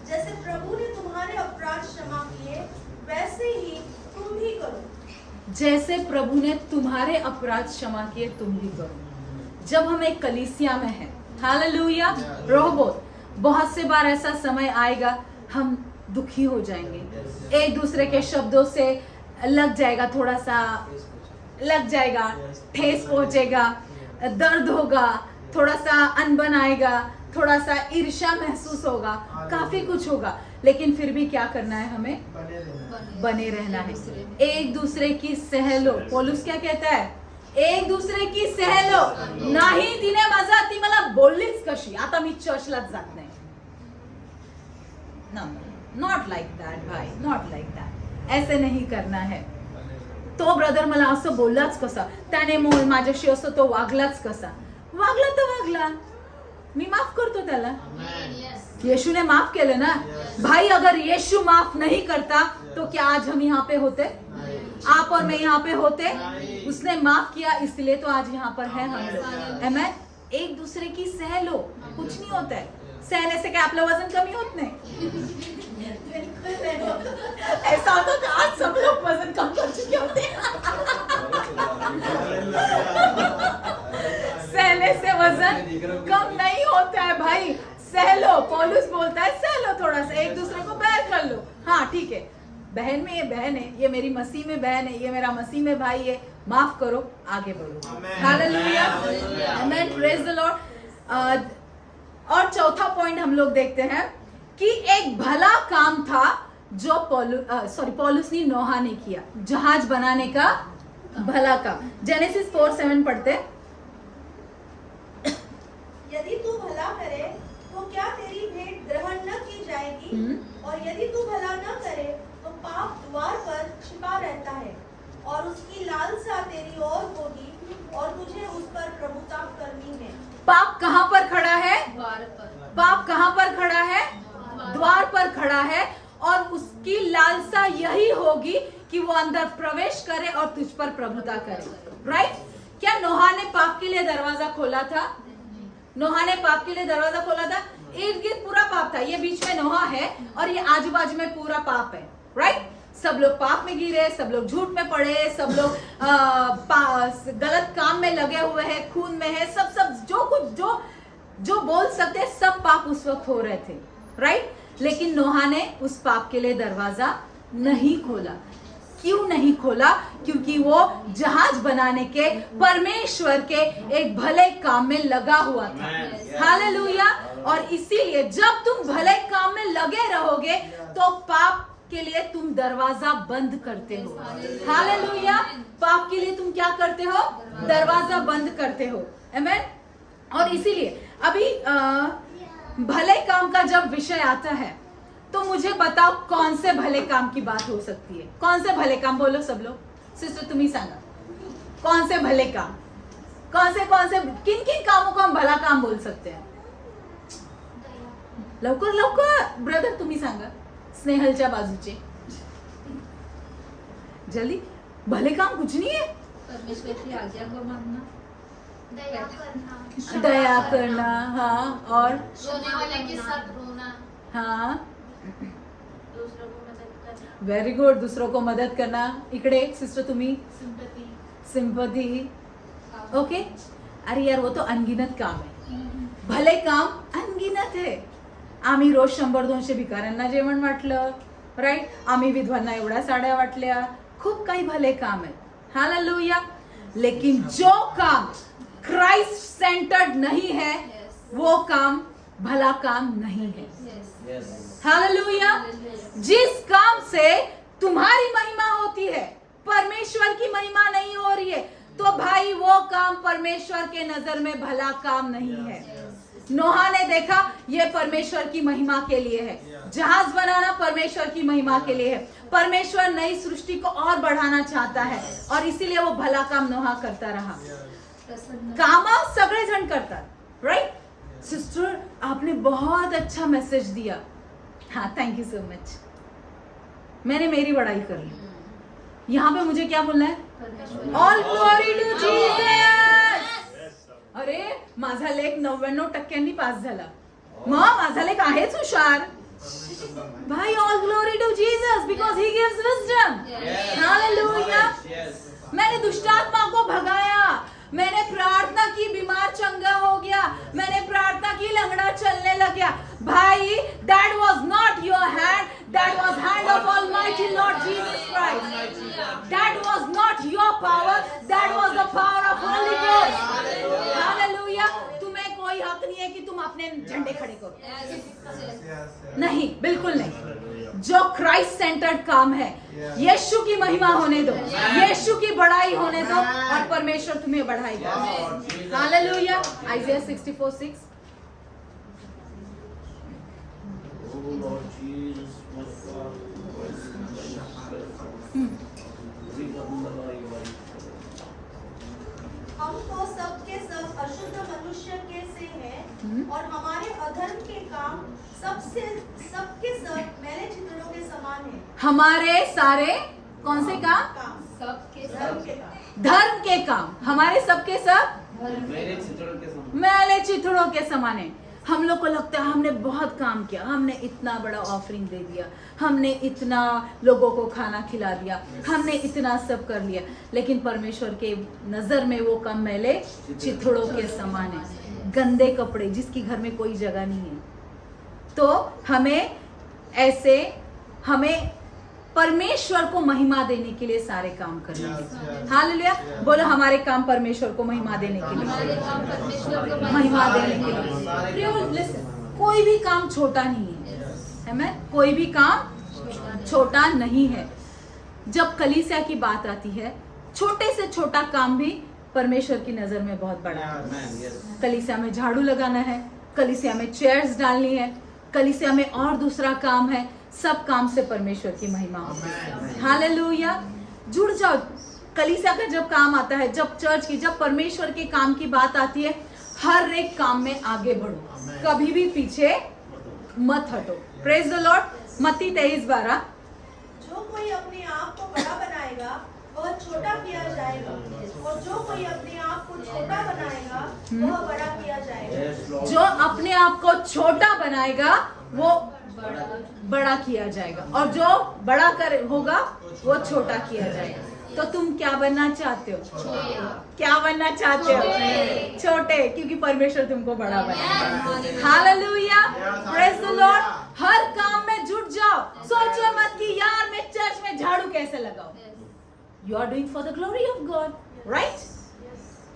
जैसे प्रभु ने तुम्हारे अपराध क्षमा किए वैसे ही तुम भी करो। जैसे प्रभु ने तुम्हारे अपराध क्षमा किए तुम भी करो। जब हम एक कलीसिया में हैं, हालेलुया, रोहबोत, बहुत से बार ऐसा समय आएगा हम दुखी हो जाएंगे, एक दूसरे के शब्दों से लग जाएगा, थोड़ा सा लग जाएगा, ठेस पहुंचेगा, दर्द होगा, थोड़ा सा अनबन आएगा, थोड़ा सा ईर्ष्या महसूस होगा, काफी कुछ होगा, लेकिन फिर भी क्या करना है, हमें बने रहना है। एक दूसरे की सह लो। पौलुस क्या कहता है, एक दूसरे की सह लो, नाही तिने माझा ती मला बोललीच कशी, आता मी चर्चलाच जात नाही। नॉट लाईक दॅट भाई, नॉट लाईक दॅट, ऐसे नहीं करना है। तो ब्रदर मला असं बोललाच कसा, त्याने माझ्याशी असं तो वागलाच कसा, वागला तर वागला, मी माफ करतो त्याला। यीशु ने माफ केलं ना भाई। अगर यीशु माफ नहीं करता तो क्या आज हम यहाँ पे होते, आप और मैं यहाँ पे होते? उसने माफ किया इसलिए तो आज यहाँ पर है हम लोग। आमेन। एक दूसरे की सह लो, कुछ नहीं होता है, सहने से क्या आपलं वजन कमी होत नाही। ऐसा होता तो आज सब लोग वजन कम कर चुके होते। सहने से वजन कम नहीं होता है भाई, सह लो। पौलुस बोलता है सह लो, थोड़ा सा एक दूसरे को बैर कर लो। हाँ ठीक है, बहन में ये बहन है, ये मेरी मसीह में बहन है, ये मेरा मसीह में भाई है, माफ करो, आगे बढ़ो। Hallelujah, amen, praise the Lord. और चौथा पॉइंट हम लोग देखते हैं कि एक भला काम था जो पौलुस ने नोहा ने किया, जहाज बनाने का भला काम। जेनेसिस 4:7 पढ़ते। यदि तू भला करे तो क्या तेरी भेंट ग्रहण न की जाएगी, और यदि तू भला न करे तो पाप द्वार पर छिपा रहता है और उसकी लालसा तेरी ओर होगी और तुझे उस पर प्रभुता करनी है। पाप कहाँ पर खड़ा है? द्वार पर। पाप कहाँ पर खड़ा है? द्वार पर खड़ा है, और उसकी लालसा यही होगी कि वो अंदर प्रवेश करे और तुझ पर प्रभुता करे। राइट? क्या नोहा ने पाप के लिए दरवाजा खोला था? नोहा ने पाप के लिए दरवाजा खोला था? इर्द गिर्द पूरा पाप था, ये बीच में नोहा है और ये आजू बाजू में पूरा पाप है। राइट? सब लोग पाप में गिरे, सब लोग झूठ में पड़े, सब लोग गलत काम में लगे हुए हैं, खून में है, सब जो कुछ जो बोल सकते हैं, सब पाप उस वक्त हो रहे थे। राइट? लेकिन नोहा ने उस पाप के लिए दरवाजा नहीं खोला। क्यों नहीं खोला? क्योंकि वो जहाज बनाने के परमेश्वर के एक भले काम में लगा हुआ था। हालेलुया। और इसीलिए जब तुम भले काम में लगे रहोगे तो पाप के लिए तुम दरवाजा बंद करते हो। हालेलुया। पाप के लिए तुम क्या करते हो? दरवाजा बंद करते हो। आमेन। और इसीलिए अभी भले काम का जब विषय आता है तो मुझे बताओ कौन से भले काम की बात हो सकती है? कौन से भले काम? बोलो सब लोग। सिस्टर तुम ही सांगा, कौन से भले काम? कौन से किन किन कामों को हम भला काम बोल सकते हैं? लवकर लवकर ब्रदर तुम्ही सांगा, स्नेहलच्या बाजूचे जल्दी। भले काम कुछ नहीं है, परमेश्वर की आज्ञा को मानना, दया करना, हाँ, और रोने वाले के साथ रोना, हाँ, दूसरों को मदद करना, व्हेरी गुड, दूसरों को मदद करना. इकडे सिस्टर तुम्ही सिंपथी. ओके. अरे यार वो तो अनगिनत काम आहे, भले काम अनगिनत आहे. आम्ही रोज 100-200 भिकाऱ्यांना जेवण वाटलं, राईट. आम्ही विधवांना एवढ्या साड्या वाटल्या, खूप काही भले काम आहे. हालेलुया. लेकिन जो काम क्राइस्ट सेंटर्ड नहीं है वो काम भला काम नहीं है. हालेलुया. जिस काम से तुम्हारी महिमा होती है, परमेश्वर की महिमा नहीं हो रही है, तो भाई वो काम परमेश्वर के नजर में भला काम नहीं है. नोहा ने देखा ये परमेश्वर की महिमा के लिए है. जहाज बनाना परमेश्वर की महिमा के लिए है. परमेश्वर नई सृष्टि को और बढ़ाना चाहता है और इसीलिए वो भला काम नोहा करता रहा. काम सगळे जण करतात, राइट. सिस्टर आपने बहुत अच्छा मैसेज दिया. हाँ, थैंक यू सो मच. मैंने मेरी बड़ाई कर ली. यहाँ पे मुझे क्या बोलना है? All glory to Jesus. अरे माझा लेख 99% पास झाला. मग माझा लेख आहेच हुशार. भाई, all glory to Jesus because he gives wisdom. Hallelujah. मैंने दुष्टात्मा को भगाया, मैंने प्रार्थना की, बीमार चंगा हो गया, मैंने प्रार्थना की, लंगड़ा चलने लग गया. भाई, that was not your hand, that was hand of almighty Lord Jesus Christ. That was not your power, that was the power of Holi God. Hallelujah. तुम्हें कोई हक नहीं है कि तुम अपने झंडे खड़े करो. नहीं, बिल्कुल नहीं. जो क्राइस्ट सेंटर्ड काम है, यीशु की महिमा होने दो, यीशु की बड़ाई होने दो और परमेश्वर तुम्हें बढ़ाएगा. हालेलुया. आइज़ाया 64:6. हम तो सब के सब अशुद्ध मनुष्य के से हैं और हमारे अधर्म के काम सबके सब मैले चित्रों के समान हैं. हमारे सारे कौन से काम? सबके धर्म के काम. धर्म के काम हमारे सबके सब मैले चिथड़ों के समान है. हम लोग को लगता है हमने बहुत काम किया, हमने इतना बड़ा ऑफरिंग दे दिया, हमने इतना लोगों को खाना खिला दिया, हमने इतना सब कर लिया, लेकिन परमेश्वर के नजर में वो काम मैले चिथड़ों के समान है. गंदे कपड़े जिसकी घर में कोई जगह नहीं है. तो हमें परमेश्वर को महिमा देने के लिए सारे काम करने हैं. हालेलुया. बोलो, हमारे काम परमेश्वर को महिमा देने के लिए, महिमा देने के लिए. लिसन, कोई भी काम छोटा नहीं है. आमेन. कोई भी काम छोटा नहीं है. जब कलीसिया की बात आती है, छोटे से छोटा काम भी परमेश्वर की नजर में बहुत बड़ा है. कलीसिया में झाड़ू लगाना है, कलीसिया में चेयर्स डालनी है, कलीसिया में और दूसरा काम है. सब काम से परमेश्वर की महिमा होती है. हालेलुया. जुड़ जाओ. कलीसिया का जब काम आता है, जब चर्च की, जब परमेश्वर के काम की बात आती है, हर एक काम में आगे बढ़ो, कभी भी पीछे मत हटो. Praise the Lord. मत्ती 23:12. जो कोई अपने आप को बड़ा बनाएगा वह छोटा किया जाएगा, और जो कोई अपने आप को छोटा बनाएगा वह बड़ा किया जाएगा. जो अपने आप को छोटा बनाएगा वो बड़ा किया जाएगा, और जो बड़ा होगा वो छोटा किया जाएगा. तो तुम क्या बनना चाहते हो? क्या बनना चाहते हो? छोटे, क्योंकि परमेश्वर तुमको बड़ा बनाएगा. हालेलुया. Praise the Lord. हर काम में जुट जाओ. सोचो मत कि यार मैं चर्च में झाड़ू कैसे लगाऊं. You are doing for the glory of God, right.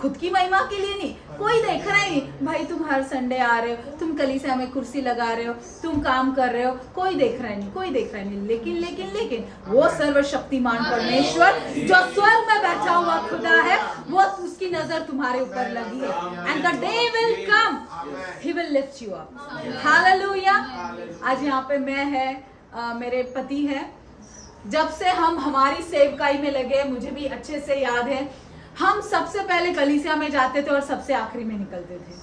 खुद की महिमा के लिए नहीं. कोई देख रहा ही नहीं. भाई, तुम हर संडे आ रहे हो, तुम कलीसिया में कुर्सी लगा रहे हो, तुम काम कर रहे हो, कोई देख रहा नहीं, कोई देख रहा नहीं. लेकिन वो सर्वशक्तिमान परमेश्वर जो स्वर्ग में बैठा हुआ खुदा है, वो उसकी नजर तुम्हारे ऊपर लगी है. And the day will come, he will lift you up. Hallelujah. आज यहाँ पे मैं है, मेरे पति है. जब से हम हमारी सेवकाई में लगे, मुझे भी अच्छे से याद है, हम सबसे पहले कलीसिया में जाते थे और सबसे आखिरी में निकलते थे.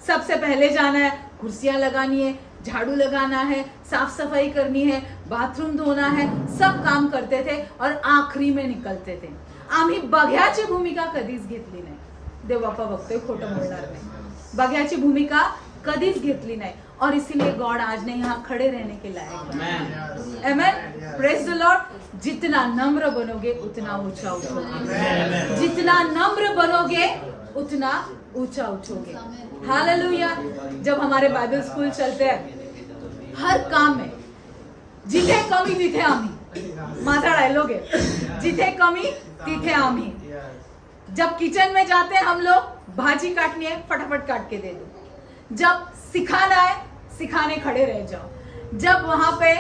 सबसे पहले जाना है, कुर्सियां लगानी है, झाड़ू लगाना है, साफ सफाई करनी है, बाथरूम धोना है, सब काम करते थे और आखरी में निकलते थे. आम्ही बघ्याची भूमिका कधीच घेतली नाही. देव बाप्पा बघतोय, खोटं बोलणार नाही. बघ्याची भूमिका कधीच घेतली नाही और इसीलिए गॉड आज ने यहाँ खड़े रहने के लायक है. आमेन. Praise the Lord. जितना नम्र बनोगे उतना ऊंचा उठोगे. जितना नम्र बनोगे उतना ऊंचा उठोगे. हालेलुया. जब हमारे बाइबल स्कूल चलते हैं, हर काम में जिथे कमी तिथे आम्ही. माझा डायलॉग है, जिथे कमी तिथे आम्ही. जब किचन में जाते हैं हम लोग, भाजी काटनी है फटाफट काट के दे दो. जब सिखाना है, सिखाने खड़े रह जाओ. जब वहां पे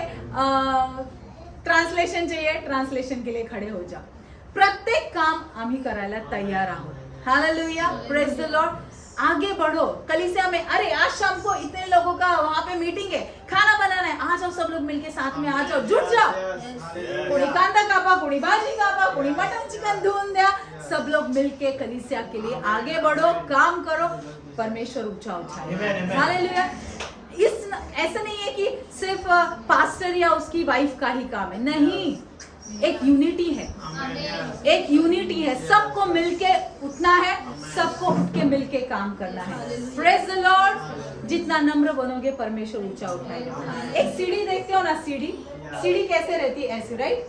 ट्रांसलेशन चाहिए, ट्रांसलेशन के लिए खड़े हो जाओ. प्रत्येक काम आम्ही करायला तैयार आहोत. हालेलुया. Praise the Lord. आगे बढ़ो. कलीसिया में, अरे आज शाम को इतने लोगों का वहां पे मीटिंग है, खाना बनाना है, आ जाओ सब लोग मिलके साथ में आ जाओ, जुट जाओ. कोणी कांदा कापा, कोणी भाजी कापा, कोणी मटन चिकन धुन द्या. सब लोग मिलके कलीसिया के लिए आगे बढ़ो, काम करो, परमेश्वर ऊंचा उठाए. हालेलुया. ऐसा नहीं है कि सिर्फ पास्टर या उसकी वाइफ का ही काम है. नहीं, एक यूनिटी है. एक यूनिटी है. सबको मिलके उठना है, सबको उठ के मिलके काम करना है. Praise the Lord. जितना नम्र बनोगे परमेश्वर ऊंचा उठाएगा. एक सीढ़ी देखते हो ना, सीढ़ी. सीढ़ी कैसे रहती है? ऐसी, राइट.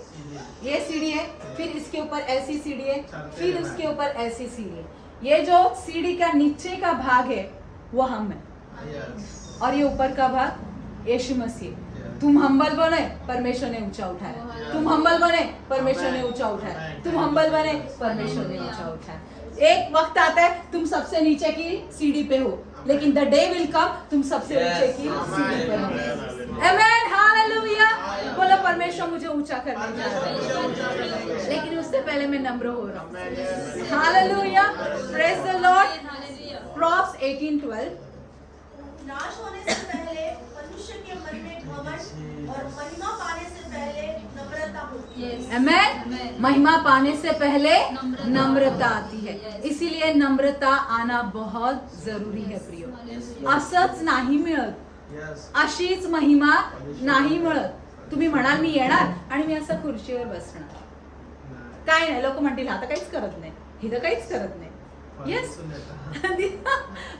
ये सीढ़ी है, फिर इसके ऊपर ऐसी सीढ़ी है, फिर उसके ऊपर ऐसी सीढ़ी है. ये जो सीढ़ी का नीचे का भाग है वो हम है, और ये ऊपर का भाग यीशु मसीह. तुम हम्बल बने, परमेश्वर ने ऊंचा उठाया. तुम हम्बल बने, परमेश्वर ने ऊंचा उठाया. तुम हम्बल बने, परमेश्वर ने ऊंचा उठाया. एक वक्त आता है तुम सबसे नीचे की सीढ़ी पे हो, लेकिन द डे विल कम तुम सबसे ऊंचे की सीढ़ी पे हो. आमेन. हालेलुया. बोलो परमेश्वर मुझे ऊंचा करने जा रहा है, लेकिन उससे पहले मैं नम्र हो रहा हूँ. हालेलुया. Praise the Lord. प्रॉब्स 18:12. नाश होने से पहले मनुष्य के मन में घमंड और महिमा पाने से पहले नम्रता होती है. आमेन. महिमा पाने से पहले नम्रता आती है. इसीलिए नम्रता आना बहुत जरूरी है प्रियो. असंच नाही मिळत, अशीच महिमा नाही मिळत. तुम्ही म्हणाल मी येणार आणि मी असं खुर्चीवर बसणार, काय नाही. लोक म्हणतील आता काहीच करत नाही, ही तर काहीच करत नाही. यस.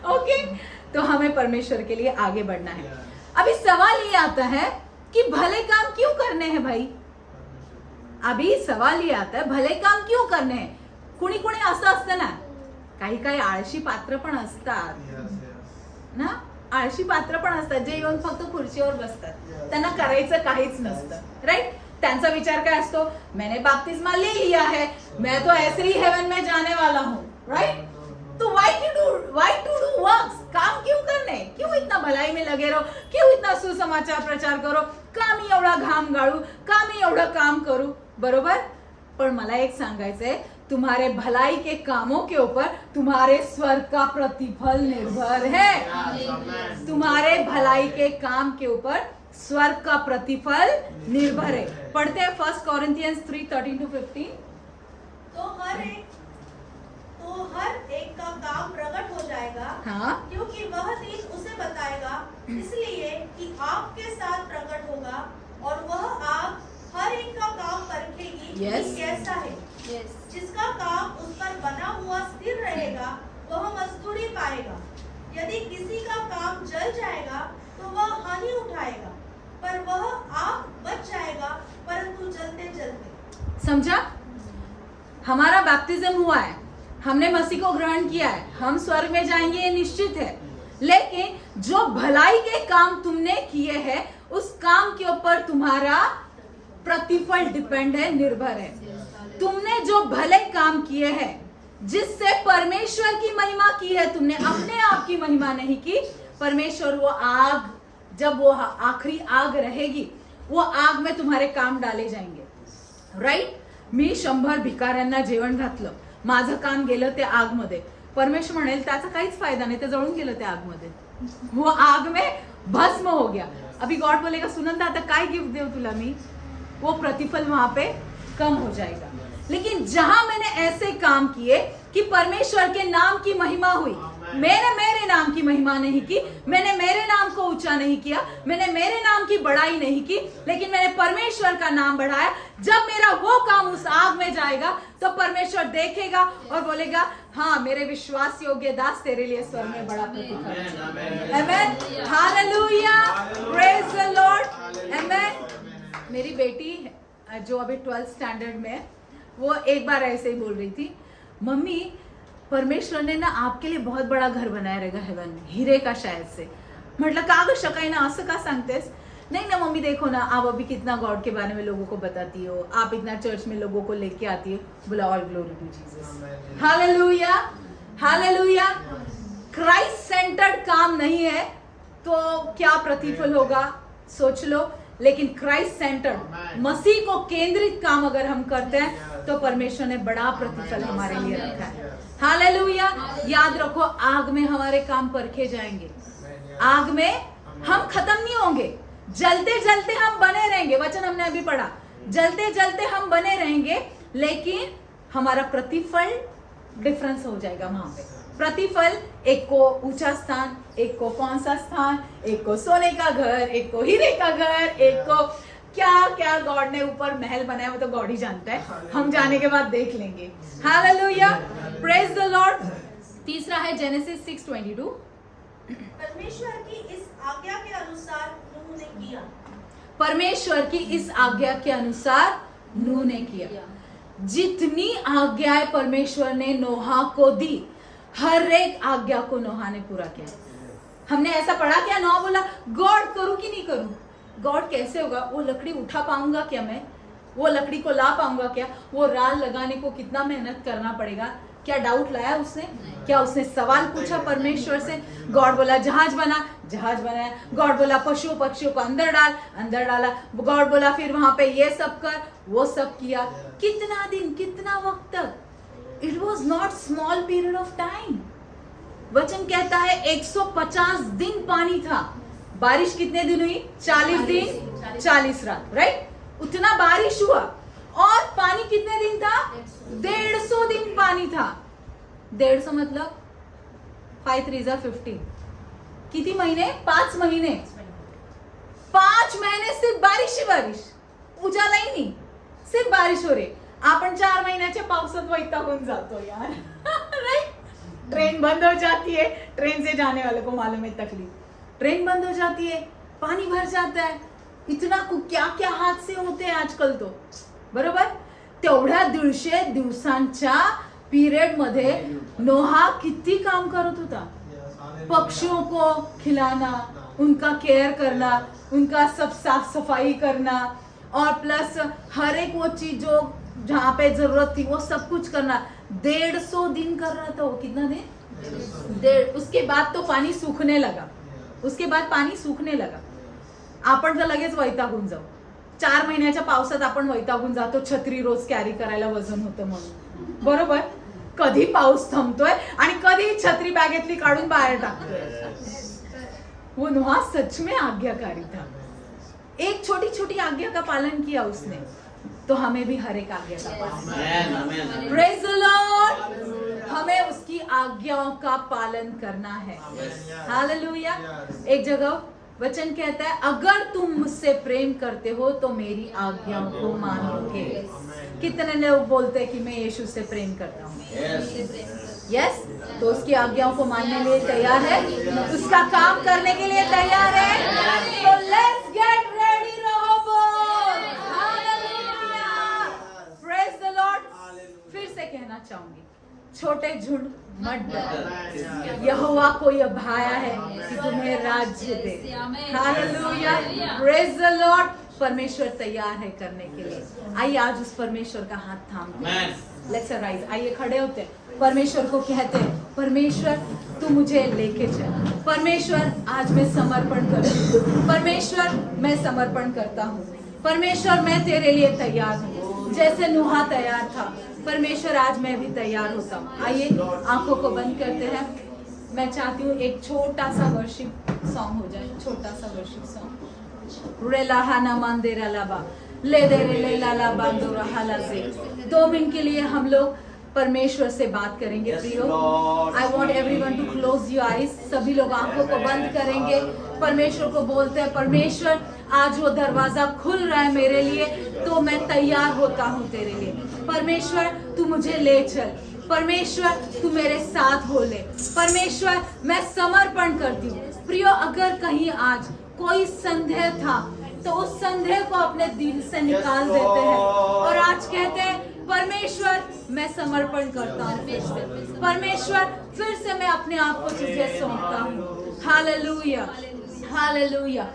ओके. तो हमें परमेश्वर के लिए आगे बढ़ना है. अभी सवाल ये आता है कि भले काम क्यों करने हैं भाई. अभी सवाल ये आता है भले काम क्यों करणे. कुणी कुणी असं असतं ना, काही काही आळशी पात्र पण असतात ना. आळशी पात्र पण असतात जे येऊन फक्त खुर्चीवर बसतात, त्यांना करायचं काहीच नसतं, राईट. त्यांचा विचार काय असतो, मैंने बपतिस्मा ले लिया है, मैं तो ऐसे ही हेवन में जाने वाला हूँ, राइट. तो why to do works. काम क्यों करने, क्यों इतना भलाई में लगे रहो, क्यों इतना सुसमाचार प्रचार करो, का मी एवढा घाम गाळू, का मी एवढं काम करू. बरोबर. पण मला एक सांगायचंय, तुम्हारे भलाई के कामों के ऊपर तुम्हारे स्वर्ग का प्रतिफल निर्भर है. तुम्हारे भलाई के काम के ऊपर स्वर्ग का प्रतिफल निर्भर है. पढ़ते हैं 1 Corinthians 3:13-15. तो हर एक का काम प्रकट हो जाएगा. हाँ. क्योंकि वह दिन उसे बताएगा, इसलिए कि आग के साथ प्रकट होगा और वह आग हर एक का काम परखेगी Yes. कि कैसा है. जिसका काम उस पर बना हुआ स्थिर रहेगा वह मजदूरी पाएगा. यदि किसी का काम जल जाएगा तो वह हानि उठाएगा, पर वह आग बच जाएगा, परंतु जलते जलते. समझा. हमारा बैप्टिज्म हुआ है, हमने मसीह को ग्रहण किया है, हम स्वर्ग में जाएंगे ये निश्चित है. लेकिन जो भलाई के काम तुमने किए हैं उस काम के ऊपर तुम्हारा प्रतिफल डिपेंड है, निर्भर है. तुमने जो भले काम किए हैं जिससे परमेश्वर की महिमा की है, तुमने अपने आप की महिमा नहीं की. परमेश्वर वो आग, जब वो आखिरी आग रहेगी, वो आग में तुम्हारे काम डाले जाएंगे, राइट. मी 100 भिकाऱ्यांना जेवण घातलं, माझं काम गेलं ते आग मध्ये. परमेश्वर म्हणेल त्याचा काहीच फायदा नाही, ते जळून गेलं त्या आग मध्ये, वो आग में भस्म हो गया. अभी गॉड बोलेगा सुनंदा आता काय गिफ्ट देऊ तुला मी. वो प्रतिफल वहां पे कम हो जाएगा. लेकिन जहां मैंने ऐसे काम किए कि परमेश्वर के नाम की महिमा हुई, मैंने मेरे नाम की महिमा नहीं की, मैंने मेरे नाम को ऊंचा नहीं किया, मैंने मेरे नाम की बड़ाई नहीं की, लेकिन मैंने परमेश्वर का नाम बढ़ाया। जब मेरा वो काम उस आग में जाएगा तो परमेश्वर देखेगा और बोलेगा, हाँ मेरे विश्वास योग्य दास, तेरे लिए स्वर्ग में बड़ा प्रतिफल। आमेन, हालेलुया, प्रेज द लॉर्ड, आमेन। मेरी बेटी जो अभी 12th स्टैंडर्ड में है, वो एक बार ऐसे ही बोल रही थी, मम्मी परमेश्वर ने ना आपके लिए बहुत बड़ा घर बनाया रहेगा हेवन में, हीरे का शायद से। म्हटलं का ग शकाई ना असं का सांगतेस? नहीं ना मम्मी, देखो ना आप अभी कितना गॉड के बारे में लोगों को बताती हो, आप इतना चर्च में लोगों को लेके आती हो। बोला all glory to Jesus, hallelujah, hallelujah. Christ centred काम नहीं है तो क्या प्रतिफल होगा सोच लो, लेकिन क्राइस्ट सेंटर्ड, मसीह को केंद्रित काम अगर हम करते हैं तो परमेश्वर ने बड़ा प्रतिफल हमारे लिए रखा है। हालेलुया। याद रखो, आग में हमारे काम परखे जाएंगे, आग में हम खत्म नहीं होंगे, जलते जलते हम बने रहेंगे। वचन हमने अभी पढ़ा, जलते जलते हम बने रहेंगे, लेकिन हमारा प्रतिफल डिफरेंस हो जाएगा वहां पे। प्रतिफल, एक को ऊंचा स्थान, एक को कौन सा स्थान, एक को सोने का घर, एक को हीरे का घर, एक को क्या क्या गॉड ने ऊपर महल बनाया, वो तो गॉड ही जानता है, हम जाने के बाद देख लेंगे। Hallelujah, praise the Lord. तीसरा है जेनेसिस 6:22। परमेश्वर की इस आज्ञा के अनुसार नूह ने किया। परमेश्वर की इस आज्ञा के अनुसार नूह ने किया। जितनी आज्ञाएं परमेश्वर ने नोहा को दी, हर एक आज्ञा को नोहा ने पूरा किया। हमने ऐसा पढ़ा क्या? नोहा बोला गॉड करूं कि नहीं करूं? गॉड कैसे होगा? वो लकड़ी उठा पाऊंगा क्या मैं? वो लकड़ी को ला पाऊंगा क्या? वो राल लगाने को कितना मेहनत करना पड़ेगा? क्या डाउट लाया उसने? क्या उसने सवाल पूछा परमेश्वर से? गॉड बोला जहाज बना, जहाज बनाया। गॉड बोला पशु पक्षियों को अंदर डाल, अंदर डाला। गॉड बोला फिर वहां पे ये सब कर, वो सब किया। कितना दिन, कितना वक्त तक? It was not small period of time. वचन कहता है 150 दिन पानी था। बारिश कितने दिन हुई? 40 दिन 40 रात, राइट? उतना बारिश हुआ। और पानी कितने दिन था? 150 दिन पानी था। 150 मतलब 5 3 15। कितने महीने? 5 महीने। 5 महीने सिर्फ बारिश ही बारिश, उजाला ही नाही, सिर्फ बारिश हो रही। आपण 4 महिन्याच्या पावसात वैतागून जातो यार, राइट? ट्रेन बंद हो जाती है, ट्रेन से जाने वाले को मालूम है तकलीफ। ट्रेन बंद हो जाती है, पाणी भर जाता है, इतना क्या क्या हादसे होते हैं आजकल तो, बरोबर? तेवढ्या 150 दिवसांच्या पीरियड मध्ये नोहा किती काम करत होता? पक्षियों को खिलाना, उनका केयर करना, उनका सब साफ सफाई करना, और प्लस हर एक वो चीज जो जहाँ पे जरूरत थी वो सब कुछ करना। 150 दिन कर रहा था वो। कितना दिन? उसके बाद तो पाणी सूखने लगा। उसके बाद पाणी सूखने लगा। आपण तर लगेच वैतागून जाऊ। 4 महिन्याच्या पावसात आपण वैतागून जातो, छत्री रोज कॅरी करायला वजन होतं म्हणून, बरोबर? कधी पाऊस थांबतोय आणि कधी छत्री बॅगेतली काढून बाहेर टाकतोय। वो नोहा सच में आज्ञाकारी था। एक छोटी छोटी आज्ञा का पालन किया उसने, तो हमें भी हर एक आज्ञा का पालन। Praise the Lord. हमें उसकी आज्ञाओं का पालन करना है। हालेलुया। एक जगह वचन कहता है, अगर तुम मुझसे प्रेम करते हो तो मेरी आज्ञाओं को मानोगे। कितने लोग बोलते हैं कि मैं यीशु से प्रेम करता हूँ? यस। तो उसकी आज्ञाओं को मानने के लिए तैयार है? उसका काम करने के लिए तैयार है? तो let's get ready Rehoboth. Hallelujah, praise the Lord. फिर से कहना चाहूंगी, छोटे झुंड मत डरो, यहोवा को यह भाया है कि तुम्हें राज्य दे। Hallelujah, praise the Lord. परमेश्वर तैयार है करने के लिए। आइए आज उस परमेश्वर का हाथ थामते हैं। लेट्स राइज, आइए खड़े होते हैं। परमेश्वर को कहते हैं, परमेश्वर तू मुझे लेके चल। परमेश्वर आज मैं समर्पण करती हूँ। परमेश्वर मैं समर्पण करता हूँ। परमेश्वर मैं तेरे लिए तैयार हूँ। जैसे नूहा तैयार था, परमेश्वर आज मैं भी तैयार होता हूँ। आइए आंखों को बंद करते हैं। मैं चाहती हूँ एक छोटा सा वर्शिप सॉन्ग हो जाए, छोटा सा वर्शिप सॉन्ग। रेला हाना मंदिरा लाबा ले दे रे ले लाला बांदो रहाला से 2 मिनट के लिए हम लोग परमेश्वर से बात करेंगे प्रियो। I want everyone to close your eyes. सभी लोग आंखों को बंद करेंगे, परमेश्वर को बोलते हैं, परमेश्वर आज वो दरवाजा खुल रहा है मेरे लिए, तो मैं तैयार होता हूँ तेरे लिए। परमेश्वर तू मुझे ले चल, परमेश्वर तू मेरे साथ हो ले, परमेश्वर मैं समर्पण करती हूँ। प्रियो, अगर कहीं आज कोई संदेह था तो उस संदेह को अपने दिल से निकाल देते हैं और आज कहते हैं, परमेश्वर मैं समर्पण करता हूँ फिर से, परमेश्वर फिर से मैं अपने आप को तुझे सौंपता हूँ। Hallelujah, hallelujah.